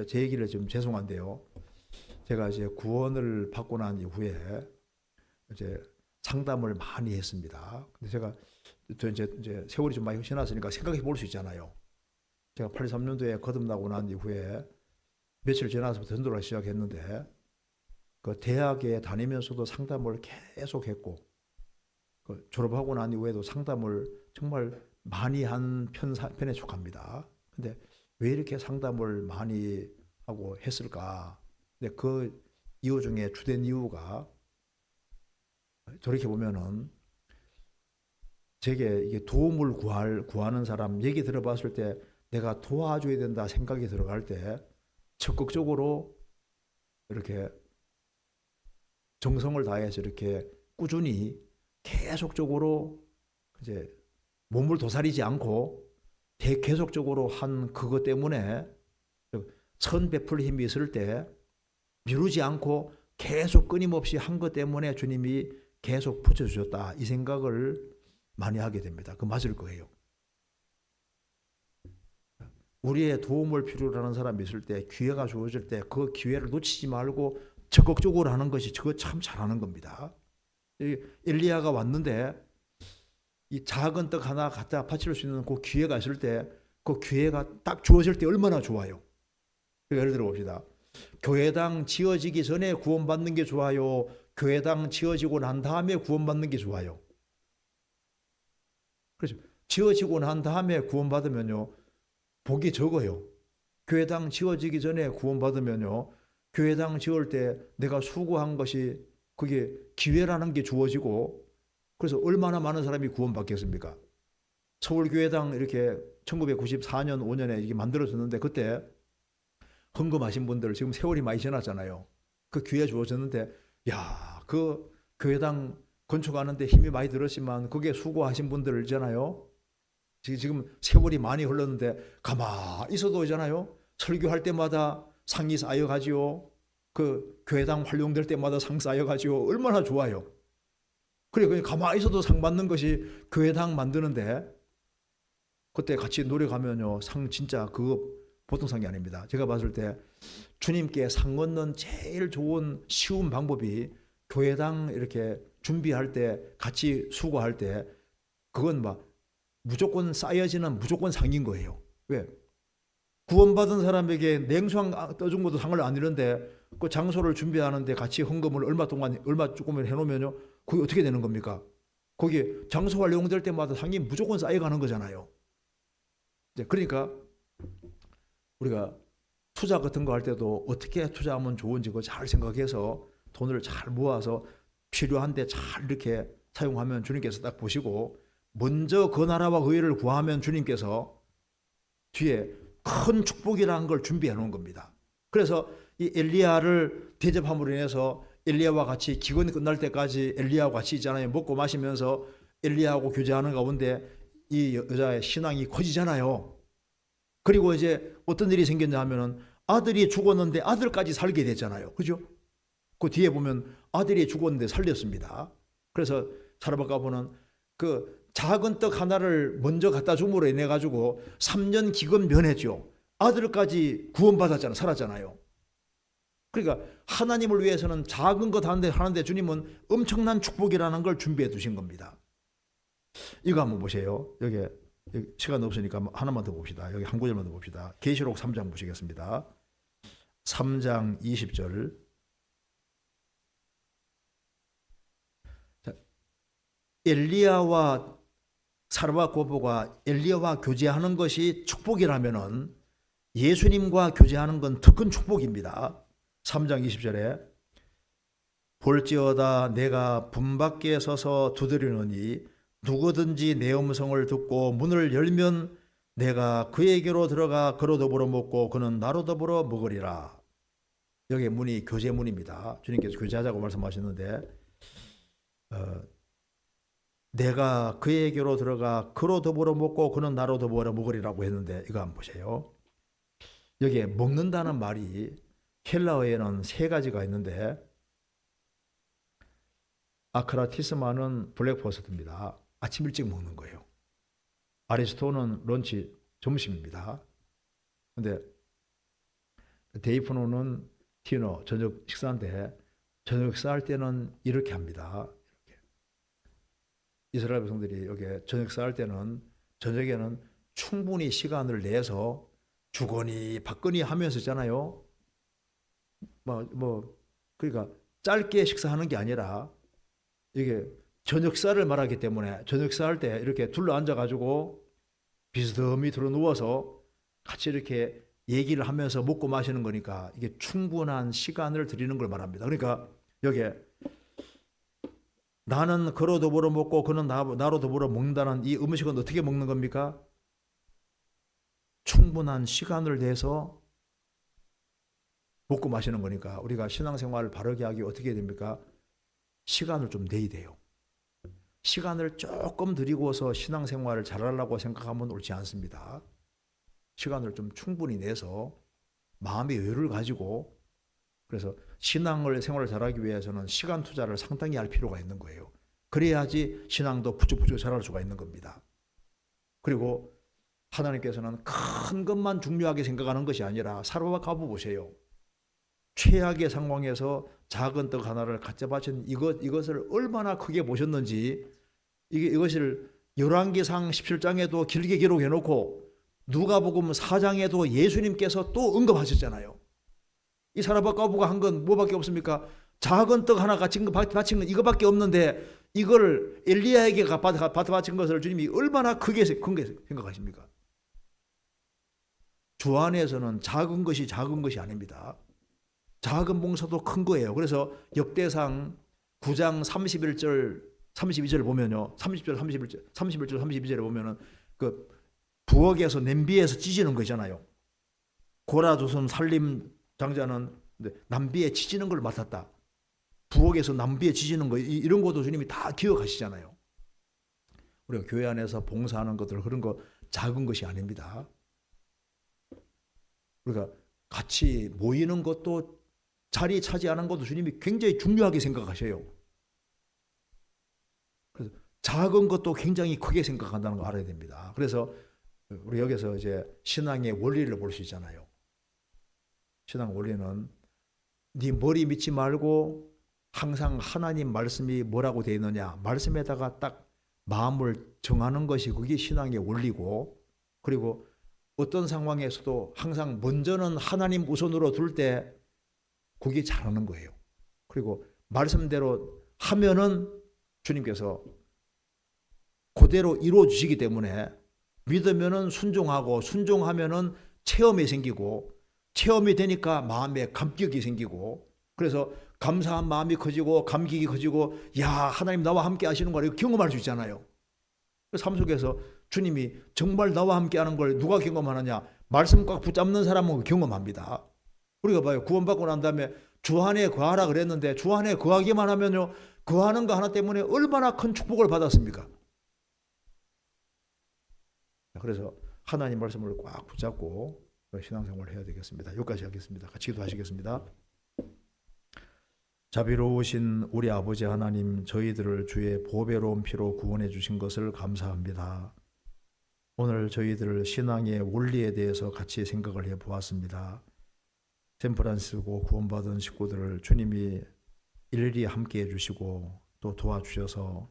제 얘기를 좀 죄송한데요. 제가 이제 구원을 받고 난 이후에 이제 상담을 많이 했습니다. 근데 제가 이제 세월이 좀 많이 지났으니까 생각해 볼 수 있잖아요. 제가 83년도에 거듭나고 난 이후에 며칠 지나서부터 전도를 시작했는데 그 대학에 다니면서도 상담을 계속 했고 그 졸업하고 난 이후에도 상담을 정말 많이 한 편에 속합니다. 근데 왜 이렇게 상담을 많이 하고 했을까? 근데 그 이유 중에 주된 이유가 돌이켜보면은 제게 이게 도움을 구하는 사람 얘기 들어봤을 때 내가 도와줘야 된다 생각이 들어갈 때 적극적으로 이렇게 정성을 다해서 이렇게 꾸준히 계속적으로 이제 몸을 도사리지 않고 계속적으로 한 그것 때문에 선 베풀 힘이 있을 때 미루지 않고 계속 끊임없이 한 것 때문에 주님이 계속 붙여주셨다 이 생각을 많이 하게 됩니다. 그 맞을 거예요. 우리의 도움을 필요로 하는 사람이 있을 때 기회가 주어질 때 그 기회를 놓치지 말고 적극적으로 하는 것이 그거 참 잘하는 겁니다. 엘리야가 왔는데 이 작은 떡 하나 갖다 바칠 수 있는 그 기회가 있을 때 그 기회가 딱 주어질 때 얼마나 좋아요. 예를 들어 봅시다. 교회당 지어지기 전에 구원받는 게 좋아요. 교회당 지어지고 난 다음에 구원받는 게 좋아요. 그렇죠. 지어지고 난 다음에 구원받으면요, 복이 적어요. 교회당 지어지기 전에 구원받으면요, 교회당 지을 때 내가 수고한 것이 그게 기회라는 게 주어지고, 그래서 얼마나 많은 사람이 구원받겠습니까? 서울교회당 이렇게 1994년 5년에 이게 만들어졌는데, 그때 헌금하신 분들 지금 세월이 많이 지났잖아요. 그 기회 주어졌는데, 야, 그 교회당 건축하는데 힘이 많이 들었지만 그게 수고하신 분들이잖아요. 지금 세월이 많이 흘렀는데 가만히 있어도 있잖아요. 설교할 때마다 상이 쌓여가지요. 그 교회당 활용될 때마다 상 쌓여가지요. 얼마나 좋아요. 그래, 그냥 가만히 있어도 상 받는 것이 교회당 만드는데, 그때 같이 노력하면요, 상 진짜 그거 보통 상이 아닙니다. 제가 봤을 때 주님께 상 얻는 제일 좋은 쉬운 방법이 교회당 이렇게 준비할 때 같이 수고할 때 그건 막 무조건 쌓여지는 무조건 상인 거예요. 왜? 구원받은 사람에게 냉수한 떠준 것도 상을 안 이는데 그 장소를 준비하는데 같이 헌금을 얼마 조금을 해놓으면요, 그게 어떻게 되는 겁니까? 거기 장소 활용될 때마다 상이 무조건 쌓여가는 거잖아요. 그러니까 우리가 투자 같은 거 할 때도 어떻게 투자하면 좋은지 그거 잘 생각해서 돈을 잘 모아서 필요한데 잘 이렇게 사용하면 주님께서 딱 보시고, 먼저 그 나라와 그 의를 구하면 주님께서 뒤에 큰 축복이라는 걸 준비해 놓은 겁니다. 그래서 이 엘리야를 대접함으로 인해서 엘리야와 같이 기근이 끝날 때까지 엘리야와 같이 있잖아요. 먹고 마시면서 엘리야하고 교제하는 가운데 이 여자의 신앙이 커지잖아요. 그리고 이제 어떤 일이 생겼냐 하면은 아들이 죽었는데 아들까지 살게 됐잖아요. 그죠? 그 뒤에 보면 아들이 죽었는데 살렸습니다. 그래서 사르밧가보는 그 작은 떡 하나를 먼저 갖다 줌으로 인해 가지고 3년 기근 면했죠. 아들까지 구원받았잖아요. 살았잖아요. 그러니까 하나님을 위해서는 작은 것 하는데 주님은 엄청난 축복이라는 걸 준비해 두신 겁니다. 이거 한번 보세요. 여기 시간 없으니까 하나만 더 봅시다. 여기 한 구절만 더 봅시다. 계시록 3장 보시겠습니다. 3장 20절. 엘리야와 사르밧고보가 엘리야와 교제하는 것이 축복이라면은 예수님과 교제하는 건 더 큰 축복입니다. 3장 20절에 볼지어다 내가 문 밖에 서서 두드리노니 누구든지 내 음성을 듣고 문을 열면 내가 그에게로 들어가 그로 더불어 먹고 그는 나로 더불어 먹으리라. 여기 문이 교제문입니다. 주님께서 교제하자고 말씀하셨는데 내가 그에게로 들어가 그로 더불어 먹고 그는 나로 더불어 먹으리라고 했는데 이거 한번 보세요. 여기에 먹는다는 말이 헬라어에는 세 가지가 있는데 아크라티스마는 블랙퍼스트입니다. 아침 일찍 먹는 거예요. 아리스토는 런치, 점심입니다. 근데 데이프노는 디너, 저녁 식사인데 저녁 식사할 때는 이렇게 합니다. 이렇게. 이스라엘 백성들이 여기 저녁 식사할 때는 저녁에는 충분히 시간을 내서 주거니 받거니 하면서 있잖아요. 그러니까 짧게 식사하는 게 아니라 이게 저녁 식사를 말하기 때문에 저녁 식사할 때 이렇게 둘러 앉아가지고 비스듬히 들어 누워서 같이 이렇게 얘기를 하면서 먹고 마시는 거니까 이게 충분한 시간을 드리는 걸 말합니다. 그러니까 여기에 나는 그로 더불어 먹고 그는 나로 더불어 먹는다는 이 음식은 어떻게 먹는 겁니까? 충분한 시간을 내서 먹고 마시는 거니까 우리가 신앙생활을 바르게 하기 어떻게 됩니까? 시간을 좀 내야 돼요. 시간을 조금 들이고서 신앙생활을 잘하려고 생각하면 옳지 않습니다. 시간을 좀 충분히 내서 마음의 여유를 가지고, 그래서 신앙을 생활을 잘하기 위해서는 시간 투자를 상당히 할 필요가 있는 거예요. 그래야지 신앙도 부쩍부쩍 자랄 수가 있는 겁니다. 그리고 하나님께서는 큰 것만 중요하게 생각하는 것이 아니라 사르밧가보 보세요. 최악의 상황에서 작은 떡 하나를 갖다 바친 이것을 얼마나 크게 보셨는지, 이것을 열왕기상 17장에도 길게 기록해 놓고 누가복음 4장에도 예수님께서 또 언급하셨잖아요. 이 사르밧가보가 한 건 뭐밖에 없습니까? 작은 떡 하나 바친 건 이거밖에 없는데 이걸 엘리야에게 받아 바친 것을 주님이 얼마나 크게 생각하십니까? 주 안에서는 작은 것이 아닙니다. 작은 봉사도 큰 거예요. 그래서 역대상 9장 32절 보면요. 31절, 32절에 보면은 그 부엌에서 냄비에서 찢어지는 거 있잖아요. 고라조선 살림 장자는 남비에 찢어지는 걸 맡았다. 부엌에서 남비에 찢어지는 거 이런 것도 주님이 다 기억하시잖아요. 우리가 교회 안에서 봉사하는 것들 그런 거 작은 것이 아닙니다. 우리가 같이 모이는 것도 자리 차지하는 것도 주님이 굉장히 중요하게 생각하셔요. 그래서 작은 것도 굉장히 크게 생각한다는 거 알아야 됩니다. 그래서 우리 여기서 이제 신앙의 원리를 볼 수 있잖아요. 신앙 원리는 네 머리 믿지 말고 항상 하나님 말씀이 뭐라고 되어 있느냐 말씀에다가 딱 마음을 정하는 것이 그게 신앙의 원리고, 그리고 어떤 상황에서도 항상 먼저는 하나님 우선으로 둘 때 그게 잘하는 거예요. 그리고 말씀대로 하면은 주님께서 그대로 이루어 주시기 때문에 믿으면은 순종하고, 순종하면은 체험이 생기고, 체험이 되니까 마음에 감격이 생기고, 그래서 감사한 마음이 커지고 감격이 커지고, 야 하나님 나와 함께 하시는 걸 경험할 수 있잖아요. 삶 속에서 주님이 정말 나와 함께 하는 걸 누가 경험하느냐? 말씀 꽉 붙잡는 사람은 경험합니다. 우리가 봐요. 구원받고 난 다음에 주 안에 거하라 그랬는데 주 안에 거하기만 하면요, 거하는 거 하나 때문에 얼마나 큰 축복을 받았습니까? 그래서 하나님 말씀을 꽉 붙잡고 신앙생활을 해야 되겠습니다. 여기까지 하겠습니다. 같이 기도하시겠습니다. 자비로우신 우리 아버지 하나님, 저희들을 주의 보배로운 피로 구원해 주신 것을 감사합니다. 오늘 저희들 신앙의 원리에 대해서 같이 생각을 해 보았습니다. 샌프란시스코 구원받은 식구들을 주님이 일일이 함께 해주시고 또 도와주셔서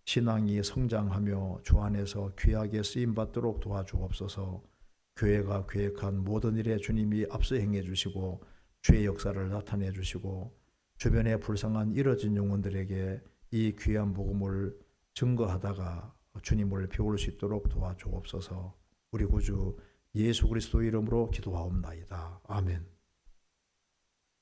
신앙이 성장하며 주 안에서 귀하게 쓰임받도록 도와주옵소서. 교회가 계획한 모든 일에 주님이 앞서 행해 주시고 주의 역사를 나타내 주시고 주변에 불쌍한 이뤄진 영혼들에게 이 귀한 복음을 증거하다가 주님을 배울 수 있도록 도와주옵소서. 우리 구주 예수 그리스도 이름으로 기도하옵나이다. 아멘.